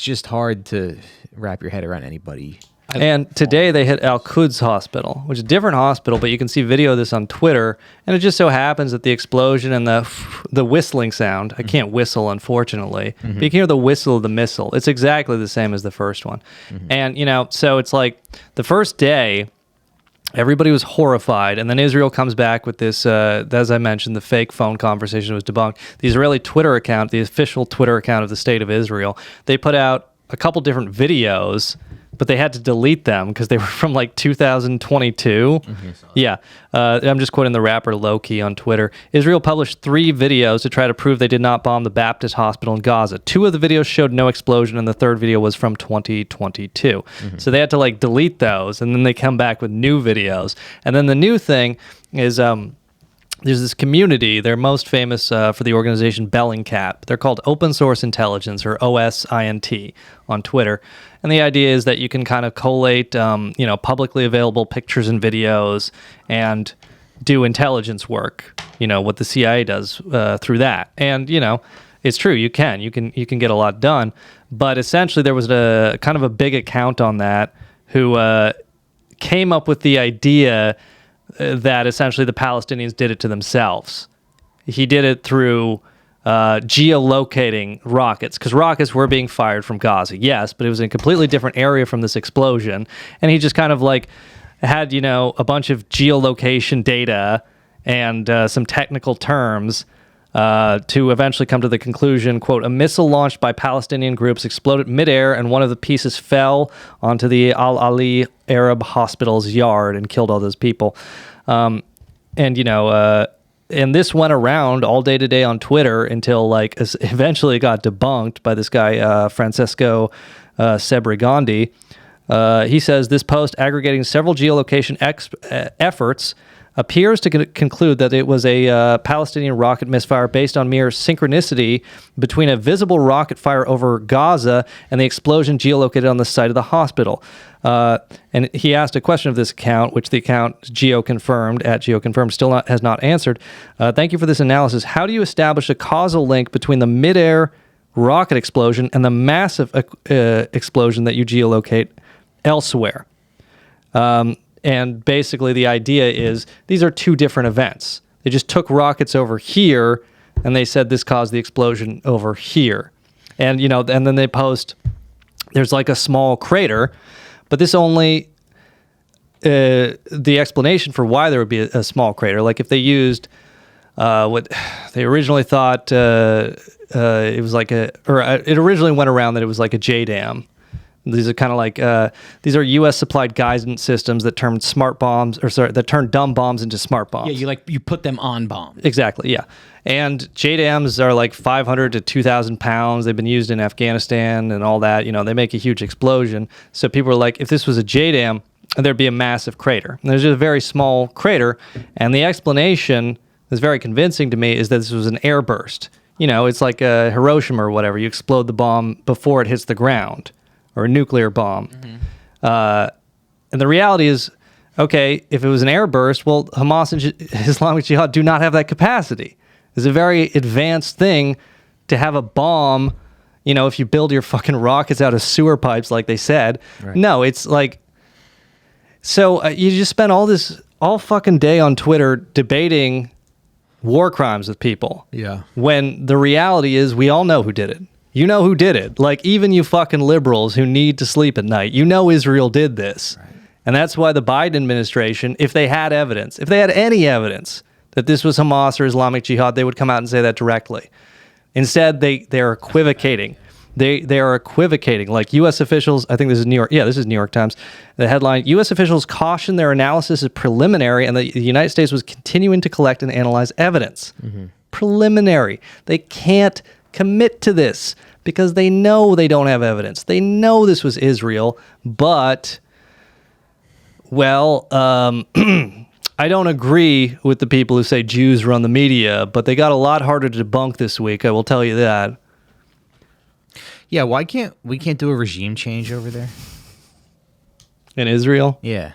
just hard to wrap your head around anybody. And today they hit Al-Quds Hospital, which is a different hospital, but you can see video of this on Twitter, and it just so happens that the explosion and the whistling sound, I can't whistle, unfortunately, but you can hear the whistle of the missile. It's exactly the same as the first one. And, so it's like the first day, everybody was horrified, and then Israel comes back with this, as I mentioned, the fake phone conversation was debunked. The Israeli Twitter account, the official Twitter account of the State of Israel, they put out a couple different videos but they had to delete them because they were from like 2022. Yeah. I'm just quoting the rapper Loki on Twitter. Israel published 3 videos to try to prove they did not bomb the Baptist hospital in Gaza. 2 of the videos showed no explosion, and the third video was from 2022. So they had to like delete those, and then they come back with new videos. And then the new thing is there's this community. They're most famous for the organization Bellingcat. They're called Open Source Intelligence, or OSINT, on Twitter. And the idea is that you can kind of collate, publicly available pictures and videos and do intelligence work, what the CIA does through that. And, it's true, you can get a lot done. But essentially there was a kind of a big account on that who came up with the idea that essentially the Palestinians did it to themselves. He did it through geolocating rockets, because rockets were being fired from Gaza, yes, but it was in a completely different area from this explosion. And he just kind of like had, a bunch of geolocation data and some technical terms to eventually come to the conclusion, quote, a missile launched by Palestinian groups exploded midair and one of the pieces fell onto the Al-Ali Arab Hospital's yard and killed all those people. And this went around all day today on Twitter until eventually it got debunked by this guy, Francesco Sebrigandi. He says this post aggregating several geolocation efforts appears to conclude that it was a Palestinian rocket misfire based on mere synchronicity between a visible rocket fire over Gaza and the explosion geolocated on the site of the hospital. And he asked a question of this account, which the account GeoConfirmed still has not answered. Thank you for this analysis. How do you establish a causal link between the midair rocket explosion and the massive explosion that you geolocate elsewhere? And basically the idea is these are 2 different events. They just took rockets over here and they said this caused the explosion over here. And, and then they post, there's like a small crater, but this only, the explanation for why there would be a small crater, like if they used what they originally thought it was like it originally went around that it was like a J dam. These are kind of like these are U.S. supplied guidance systems that turn that turn dumb bombs into smart bombs. Yeah, you put them on bombs. Exactly. Yeah, and JDAMs are like 500 to 2,000 pounds. They've been used in Afghanistan and all that. They make a huge explosion. So people are like, if this was a JDAM, there'd be a massive crater. And there's just a very small crater, and the explanation that's very convincing to me is that this was an airburst. It's like a Hiroshima or whatever. You explode the bomb before it hits the ground. Or a nuclear bomb. And the reality is, okay, if it was an airburst, well, Hamas and Islamic Jihad do not have that capacity. It's a very advanced thing to have a bomb, if you build your fucking rockets out of sewer pipes like they said. Right. No, it's like... So you just spend all fucking day on Twitter debating war crimes with people. Yeah. When the reality is we all know who did it. You know who did it. Like, even you fucking liberals who need to sleep at night, Israel did this. Right. And that's why the Biden administration, if they had any evidence that this was Hamas or Islamic Jihad, they would come out and say that directly. Instead, they're equivocating. They are equivocating. Like, U.S. officials, I think this is New York. Yeah, this is New York Times. The headline, U.S. officials caution their analysis is preliminary and the United States was continuing to collect and analyze evidence. Preliminary. They can't commit to this because they know they don't have evidence. They know this was Israel, but, well, I don't agree with the people who say Jews run the media, but they got a lot harder to debunk this week, I will tell you that. Yeah, why can't we do a regime change over there? In Israel? Yeah.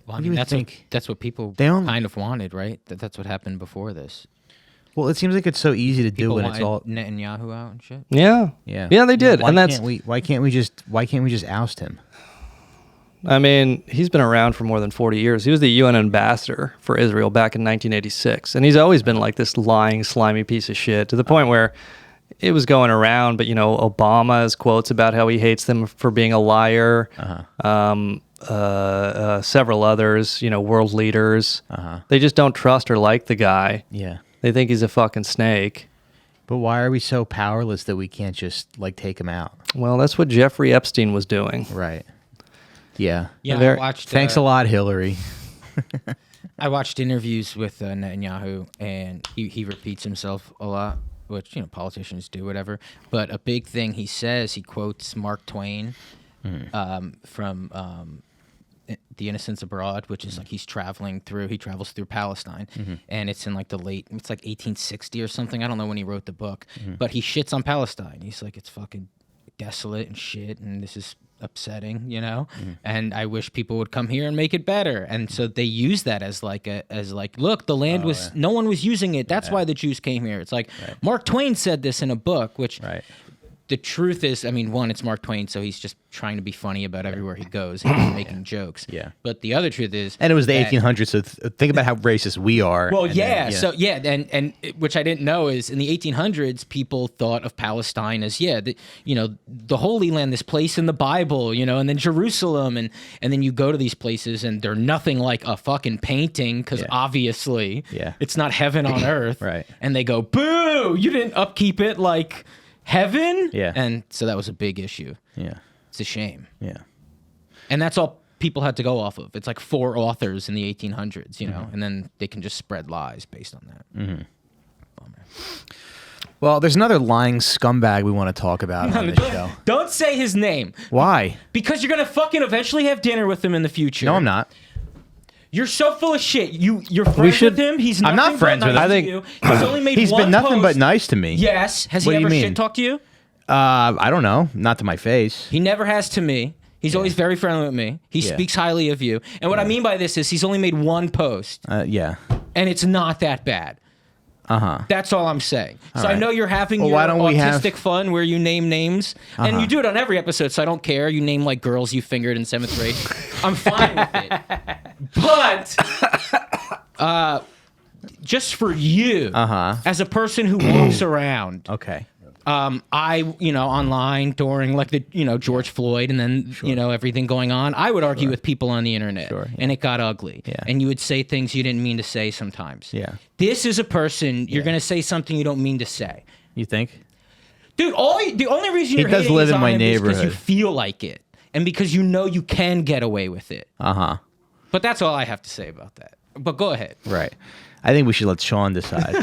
Well, I mean, that's what people kind of wanted, right? That's what happened before this. Well, it seems like it's so easy to do when it's all Netanyahu out and shit. Yeah, they did, why can't we just oust him? I mean, he's been around for more than 40 years. He was the UN ambassador for Israel back in 1986, and he's always been like this lying, slimy piece of shit to the point where it was going around. But Obama has quotes about how he hates them for being a liar. Several others, world leaders, they just don't trust or like the guy. Yeah. They think he's a fucking snake. But why are we so powerless that we can't just take him out? Well, that's what Jeffrey Epstein was doing. Right. Yeah. Yeah, Very- I watched. Thanks a lot, Hillary. I watched interviews with Netanyahu, and he repeats himself a lot, which politicians do, whatever. But a big thing he says, he quotes Mark Twain from The Innocents Abroad, which is like he travels through Palestine, and it's in like it's like 1860 or something. I don't know when he wrote the book, but he shits on Palestine. He's like, it's fucking desolate and shit, and this is upsetting, and I wish people would come here and make it better. And so they use that as like look, the land was no one was using it, that's why the Jews came here. It's like Mark Twain said this in a book, which the truth is, I mean, one, it's Mark Twain, so he's just trying to be funny about everywhere he goes and he's making jokes. Yeah. But the other truth is, And it was the that- 1800s, so think about how racist we are. Well, and yeah. then, And which I didn't know is in the 1800s, people thought of Palestine as the Holy Land, this place in the Bible, and then Jerusalem, and then you go to these places and they're nothing like a fucking painting because obviously it's not heaven on earth. Right. And they go, boo! You didn't upkeep it like heaven. Yeah. And so that was a big issue. Yeah. It's a shame. Yeah. And that's all people had to go off of. It's like 4 authors in the 1800s, and then they can just spread lies based on that. Well, there's another lying scumbag we want to talk about on this show. Don't say his name. Why? Because you're going to fucking eventually have dinner with him in the future. No, I'm not. You're so full of shit. You're friends with him. He's I'm nothing not friends but with nice him. to I think- you. He's only made He's one been nothing but post. nice to me. Yes. Has What he do you ever mean? shit talked to you? I don't know. Not to my face. He never has to me. He's always very friendly with me. He speaks highly of you. And what I mean by this is he's only made one post, Yeah. and it's not that bad. That's all I'm saying. So I right. know you're having Well, your why don't we have- autistic fun where you name names, and you do it on every episode, so I don't care. You name like girls you fingered in 7th grade. I'm fine with it. But just for you, as a person who walks around, Okay. I, online during like the, George Floyd and then, everything going on, I would argue with people on the internet and it got ugly. Yeah. And you would say things you didn't mean to say sometimes. Yeah. This is a person, you're going to say something you don't mean to say. You think? Dude, the only reason you're does hating live is in on my him is because you neighborhood. feel like it. And because you know you can get away with it. But that's all I have to say about that. But go ahead. Right. I think we should let Sean decide.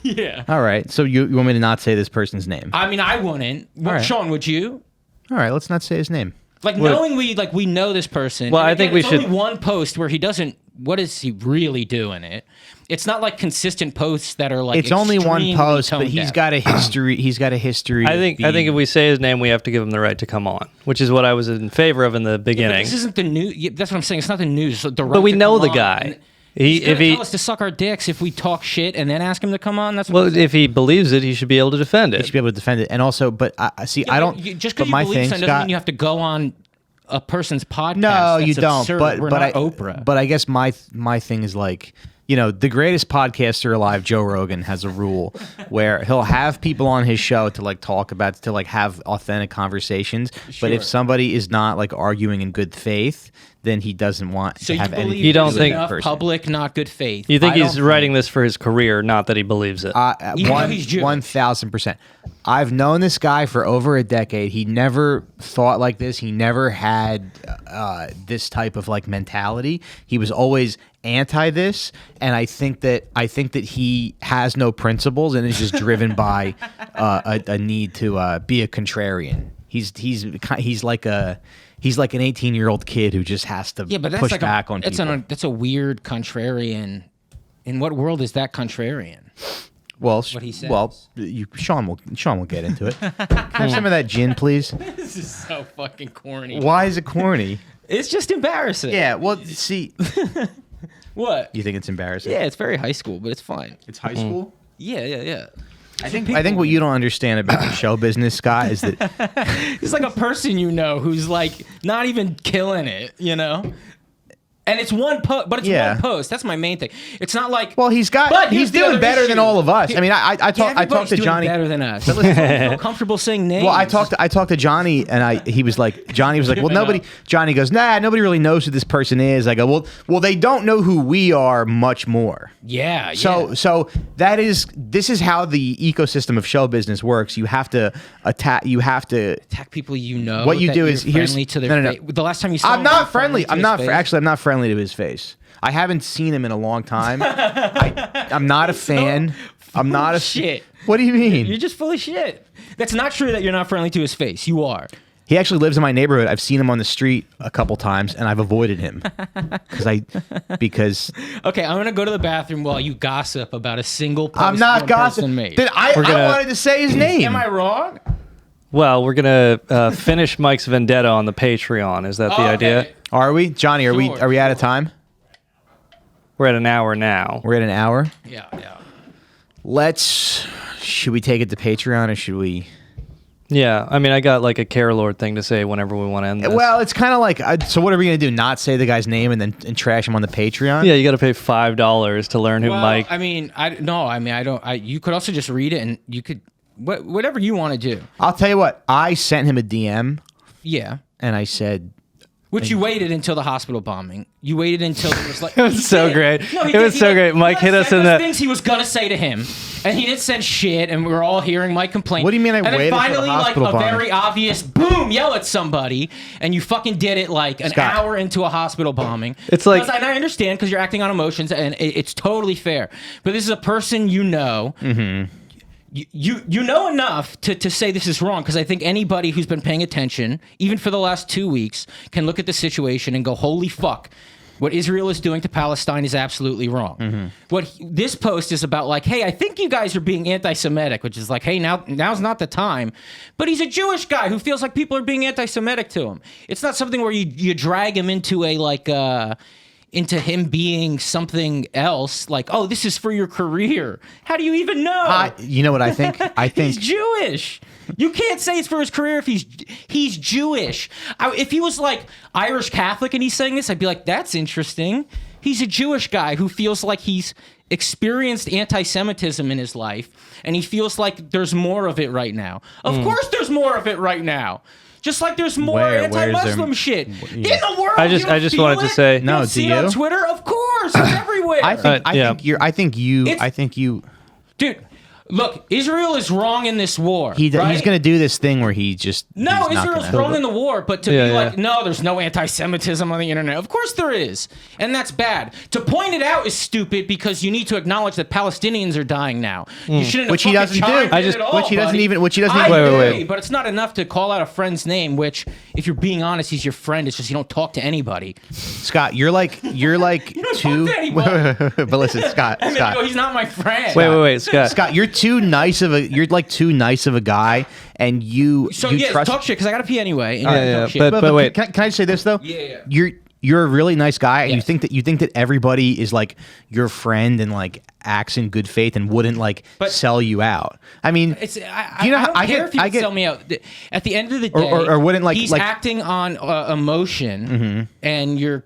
Yeah. All right. So you want me to not say this person's name? I mean, I wouldn't. right. Sean, would you? All right. Let's not say his name. Like knowing we know this person. Well, and I think again, we it's should- only one post where he doesn't. What is he really doing it? It's not like consistent posts that are like. It's only one extremely post, but tone he's deaf. got a history. He's got a history. I of think being- if we say his name, we have to give him the right to come on, which is what I was in favor of in the But beginning. this isn't the news. That's what I'm saying. It's not the news. The right But we to know come the on. guy. And He He's gonna if he tell us to suck our dicks if we talk shit and then ask him to come on. That's what well if he believes it, he should be able to defend he it. should be able to defend it. And also, but I see. I don't. Just but because you my believe thing, something doesn't Scott. mean you have to go on a person's podcast. No, That's you don't. absurd. But We're but not I Oprah. But I guess my thing is like, the greatest podcaster alive, Joe Rogan, has a rule where he'll have people on his show to like talk about, to like have authentic conversations. But if Sure. somebody is not like arguing in good faith, then he doesn't want So to you have believe anything You don't there's to do with think- that enough person. public not good faith? You think I he's don't writing this for his career, not that he believes it? Even though he's Jewish. 1,000%. I've known this guy for over a decade. He never thought like this. He never had this type of like mentality. He was always anti this, and I think that he has no principles and is just driven by a need to be a contrarian. He's like an 18-year-old kid who just has to Yeah, but that's push like back on people. that's a weird contrarian. In what world is that contrarian? Well, what he says. well, Sean will get into it. Can I have some of that gin, please? This is so fucking corny. Why is it corny? It's just embarrassing. Yeah, well, see, What? you think it's embarrassing? Yeah, it's very high school, but it's fine. It's high school. Yeah. I think what you don't understand about show business, Scott, is that It's like a person who's like not even killing it, And it's one post, but it's Yeah. one post. That's my main thing. It's not like Well, he's here's the doing other better than issue. all of us. I mean, I talked to Everybody's doing Johnny. better than us. Don't feel comfortable saying names. Well, I talked to Johnny, and Johnny was like, well, nobody. Johnny goes, nah, nobody really knows who this person is. I go, well, they don't know who we are much more. Yeah. So this is how the ecosystem of show business works. You have to attack. You have to attack people you know. What you that do you're is here's friendly to their no. face. The last time you saw I'm him, not you were friendly. to I'm his not face? actually. I'm not friendly to his face. I haven't seen him in a long time. I'm not a fan. I'm not a shit. What do you mean? You're just full of shit. That's not true that you're not friendly to his face. You are. He actually lives in my neighborhood. I've seen him on the street a couple times, and I've avoided him because Okay, I'm gonna go to the bathroom while you gossip about a single post I'm not one person gossiping. made. I wanted to say his name. Am I wrong? Well, we're gonna finish Mike's vendetta on the Patreon. Is that the idea? Are we, Johnny? Are Sure. we out of time? We're at an hour now. We're at an hour. Yeah. Should we take it to Patreon or should we? Yeah, I mean, I got like a Care Lord thing to say whenever we want to end this. Well, it's kind of like, so what are we going to do? Not say the guy's name and then trash him on the Patreon? yeah, you got to pay $5 to learn who Well, Mike. I mean, I don't. You could also just read it, and you could whatever you want to do. I'll tell you what. I sent him a DM Yeah. and I said, Which you waited until the hospital bombing. You waited until it was like It was so great. No, It was so great. Mike hit us in the things he was gonna say to him, and he didn't send shit, and we were all hearing Mike complain. What do you mean I and then waited till the finally, hospital like a bombing? very obvious boom, yell at somebody, and you fucking did it like an Scott. hour into a hospital bombing. It's like- and I understand because you're acting on emotions, and it's totally fair. But this is a person you know. Mm-hmm. You know enough to say this is wrong, because I think anybody who's been paying attention, even for the last 2 weeks, can look at the situation and go, holy fuck, what Israel is doing to Palestine is absolutely wrong. Mm-hmm. This post is about, like, hey, I think you guys are being anti-Semitic, which is like, hey, now's not the time. But he's a Jewish guy who feels like people are being anti-Semitic to him. It's not something where you drag him into into him being something else, like, oh, this is for your career. How do you even know? you know what I think? I think He's Jewish. You can't say it's for his career if he's Jewish. If he was like Irish Catholic and he's saying this, I'd be like, that's interesting. He's a Jewish guy who feels like he's experienced anti-Semitism in his life, and he feels like there's more of it right now. Of course there's more of it right now. Just like there's more Where is anti-Muslim there- shit yeah. in the world. I You just don't feel wanted to it? say- You No, don't do see it on you? Twitter? Of course, it's everywhere. I yeah. think you. Dude, look, Israel is wrong in this war. He's right? going to do this thing where he just No, he's not Israel's gonna- wrong in the war, but to Yeah, be yeah. like, no, there's no anti-Semitism on the internet. Of course there is, and that's bad. To point it out is stupid because you need to acknowledge that Palestinians are dying now. You shouldn't. Which have he fucking doesn't do. chimed I in just- at all, which he doesn't buddy. even- which he doesn't I even- Wait, wait, agree, wait. but it's not enough to call out a friend's name. Which, if you're being honest, he's your friend. It's just you don't talk to anybody. Scott, you're like You don't too. talk to anybody. But listen, Scott, And then you go, Scott, he's not my friend. Wait, Scott. Scott, you're too nice of a. You're like too nice of a guy, and you. So you yeah, trust. talk shit because I gotta pee anyway. And you Yeah, talk shit. but wait. Can I just say this though? Yeah. You're a really nice guy, and Yes. you think that everybody is like your friend and like acts in good faith and wouldn't like But- sell you out. I mean, It's, I, you know I how- don't I care get- if you I would get- sell me out. At the end of the day, or wouldn't like- he's like- acting on emotion, and you're.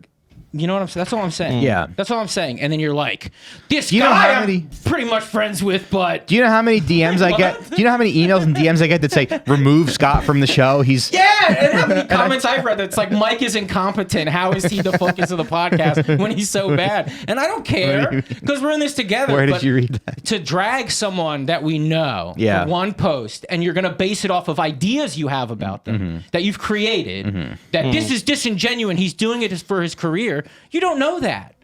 You know what I'm saying? That's all I'm saying. Yeah. That's all I'm saying. And then you're like, this You know guy how I'm many- pretty much friends with, but do you know how many DMs I get? What? Do you know how many emails and DMs I get that say remove Scott from the show? He's yeah. And how many comments I've read that's like, Mike is incompetent. How is he the focus of the podcast when he's so bad? And I don't care because we're in this together. Where did but you read that? To drag someone that we know Yeah. for one post, and you're going to base it off of ideas you have about them that you've created, that this is disingenuous, he's doing it for his career. You don't know that.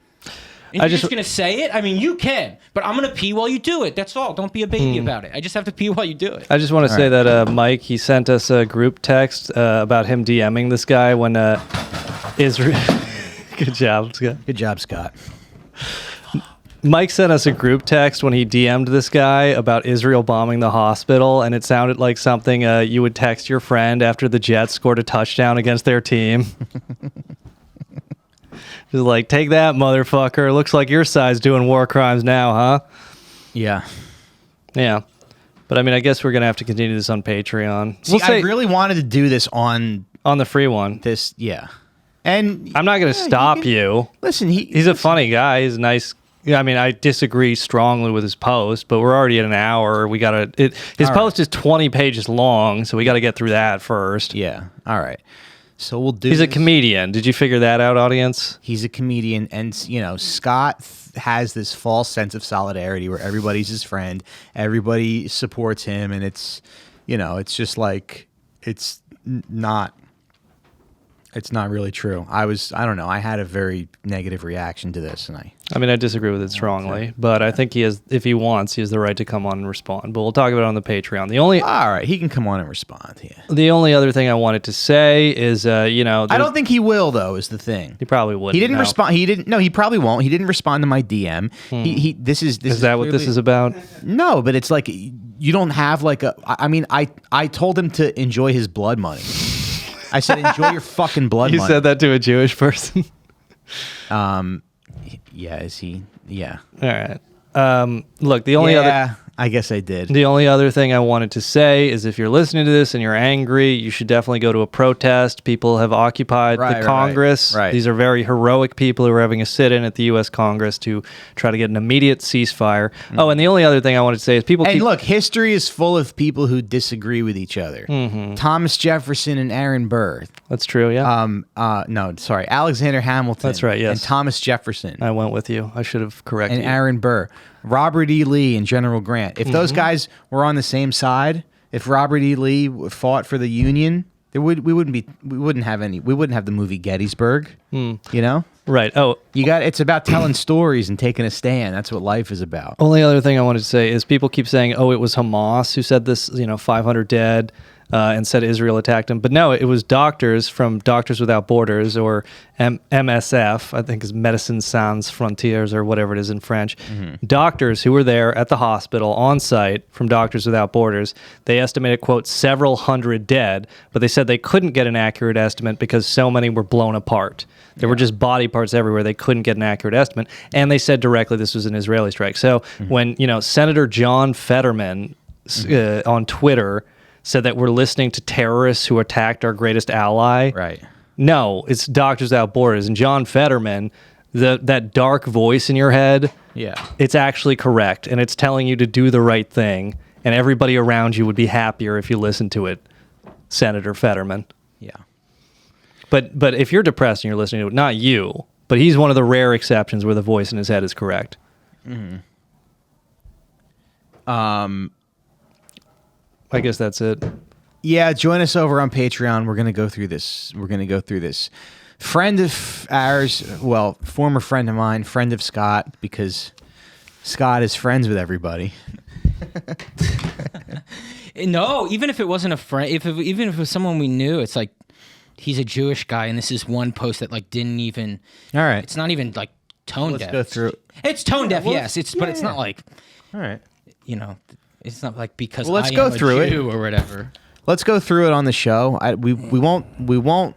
And I you're just- just going to say it? I mean, you can, but I'm going to pee while you do it. That's all. Don't be a baby about it. I just have to pee while you do it. I just want to say that Mike, he sent us a group text about him DMing this guy when Israel. Good job, Scott. Good job, Scott. Mike sent us a group text when he DM'd this guy about Israel bombing the hospital, and it sounded like something you would text your friend after the Jets scored a touchdown against their team. Just like, take that, motherfucker. Looks like your side's doing war crimes now, huh? Yeah. Yeah. But I mean, I guess we're going to have to continue this on Patreon. See, I really wanted to do this on on the free one. this. Yeah. And I'm not going to stop you. Listen, He's a funny guy. He's nice. Yeah, I mean, I disagree strongly with his post, but we're already at an hour. We got to. His post is 20 pages long, so we got to get through that first. Yeah. All right. So we'll do. He's a comedian. Did you figure that out, audience? He's a comedian, and Scott has this false sense of solidarity where everybody's his friend, everybody supports him, and it's just like it's not really true. I don't know. I had a very negative reaction to this, and I mean, I disagree with it strongly, but I think if he wants, he has the right to come on and respond. But we'll talk about it on the Patreon. All right, he can come on and respond. Yeah. The only other thing I wanted to say is, I don't think he will, though. Is the thing. He probably wouldn't. He didn't respond. He didn't. No, he probably won't. He didn't respond to my DM. This is that what this is about? No, but it's like you don't have like a. I mean, I told him to enjoy his blood money. I said, enjoy your fucking blood money. You said that to a Jewish person? Yeah, is he? Yeah. All right. Look, the only other... I guess I did. The only other thing I wanted to say is if you're listening to this and you're angry, you should definitely go to a protest. People have occupied the Congress. Right. These are very heroic people who are having a sit-in at the U.S. Congress to try to get an immediate ceasefire. Oh, and the only other thing I wanted to say is people look, history is full of people who disagree with each other. Thomas Jefferson and Aaron Burr. That's true, yeah. No, sorry. Alexander Hamilton. That's right, yes. And Thomas Jefferson. I went with you. I should have corrected you. And Aaron Burr. Robert E. Lee and General Grant. If those guys were on the same side, if Robert E. Lee fought for the Union, we wouldn't have the movie Gettysburg. Right. Oh, it's about telling stories and taking a stand. That's what life is about. Only other thing I wanted to say is people keep saying, "Oh, it was Hamas who said this." 500 dead. And said Israel attacked him. But no, it was doctors from Doctors Without Borders, or MSF, I think is Médecins Sans Frontières, or whatever it is in French. Doctors who were there at the hospital on site from Doctors Without Borders, they estimated, quote, several hundred dead, but they said they couldn't get an accurate estimate because so many were blown apart. There were just body parts everywhere. They couldn't get an accurate estimate. And they said directly this was an Israeli strike. So when, Senator John Fetterman on Twitter said that we're listening to terrorists who attacked our greatest ally. Right. No, it's Doctors Without Borders. And John Fetterman, that dark voice in your head, it's actually correct. And it's telling you to do the right thing. And everybody around you would be happier if you listened to it, Senator Fetterman. Yeah. But if you're depressed and you're listening to it, not you, but he's one of the rare exceptions where the voice in his head is correct. I guess that's it. Yeah, join us over on Patreon. We're going to go through this. Friend of ours, well, former friend of mine, friend of Scott, because Scott is friends with everybody. No, even if it wasn't a friend, even if it was someone we knew, it's like he's a Jewish guy, and this is one post that didn't even. All right, it's not even like tone deaf. Let's go through. It's tone deaf, yes. But it's not like. All right. It's not like because let's go through a Jew or whatever. Let's go through it on the show. We won't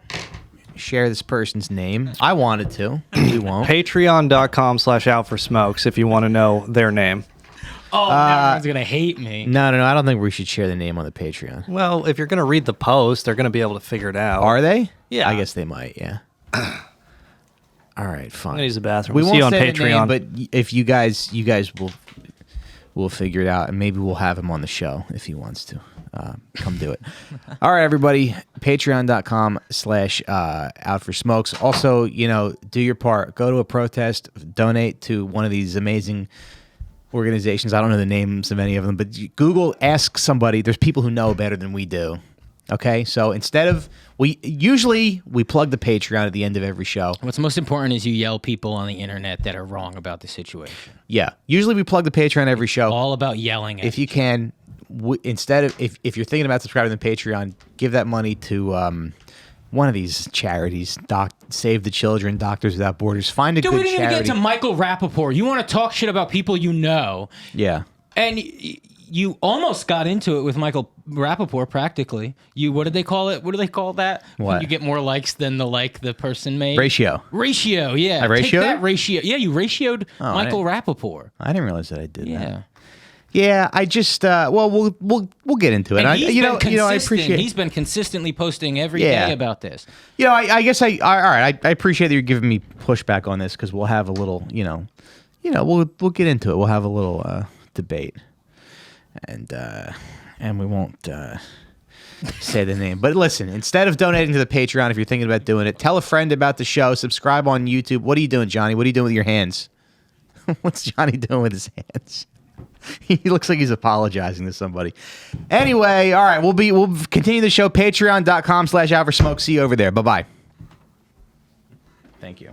share this person's name. I wanted to. We won't. Patreon.com/outforsmokes if you want to know their name. Oh, everyone's going to hate me. No. I don't think we should share the name on the Patreon. Well, if you're going to read the post, they're going to be able to figure it out. Are they? Yeah. I guess they might, yeah. All right, fine. I'm going to use the bathroom. We we'll won't see you on say Patreon. the name, but if you guys we'll figure it out, and maybe we'll have him on the show if he wants to. Come do it. All right, everybody. Patreon.com/outforsmokes. Also, do your part. Go to a protest. Donate to one of these amazing organizations. I don't know the names of any of them, but Google, ask somebody. There's people who know better than we do. Okay, so instead of we plug the Patreon at the end of every show. What's most important is you yell people on the internet that are wrong about the situation. Yeah, usually we plug the Patreon every show. All about yelling at if you can. Instead of if you're thinking about subscribing to Patreon, give that money to one of these charities. Save the Children, Doctors Without Borders. Find a good charity. We didn't even get to Michael Rappaport. You want to talk shit about people you know? Yeah. And you almost got into it with Michael Rappaport, practically. What did they call it? What do they call that? What? When you get more likes than the person made? Ratio, yeah. I ratioed? Take that ratio. Yeah, you ratioed Michael Rappaport. I didn't realize that I did that. Yeah, I just well, we'll get into it. And I appreciate. He's been consistently posting every day about this. I guess all right. I appreciate that you're giving me pushback on this because we'll have a little, we'll get into it. We'll have a little debate, and we won't say the name. But listen, instead of donating to the Patreon, if you're thinking about doing it, tell a friend about the show. Subscribe on YouTube. What are you doing, Johnny? What are you doing with your hands? What's Johnny doing with his hands? He looks like he's apologizing to somebody. Anyway, all right, we'll continue the show. Patreon.com/OutForSmoke. See you over there. Bye-bye. Thank you.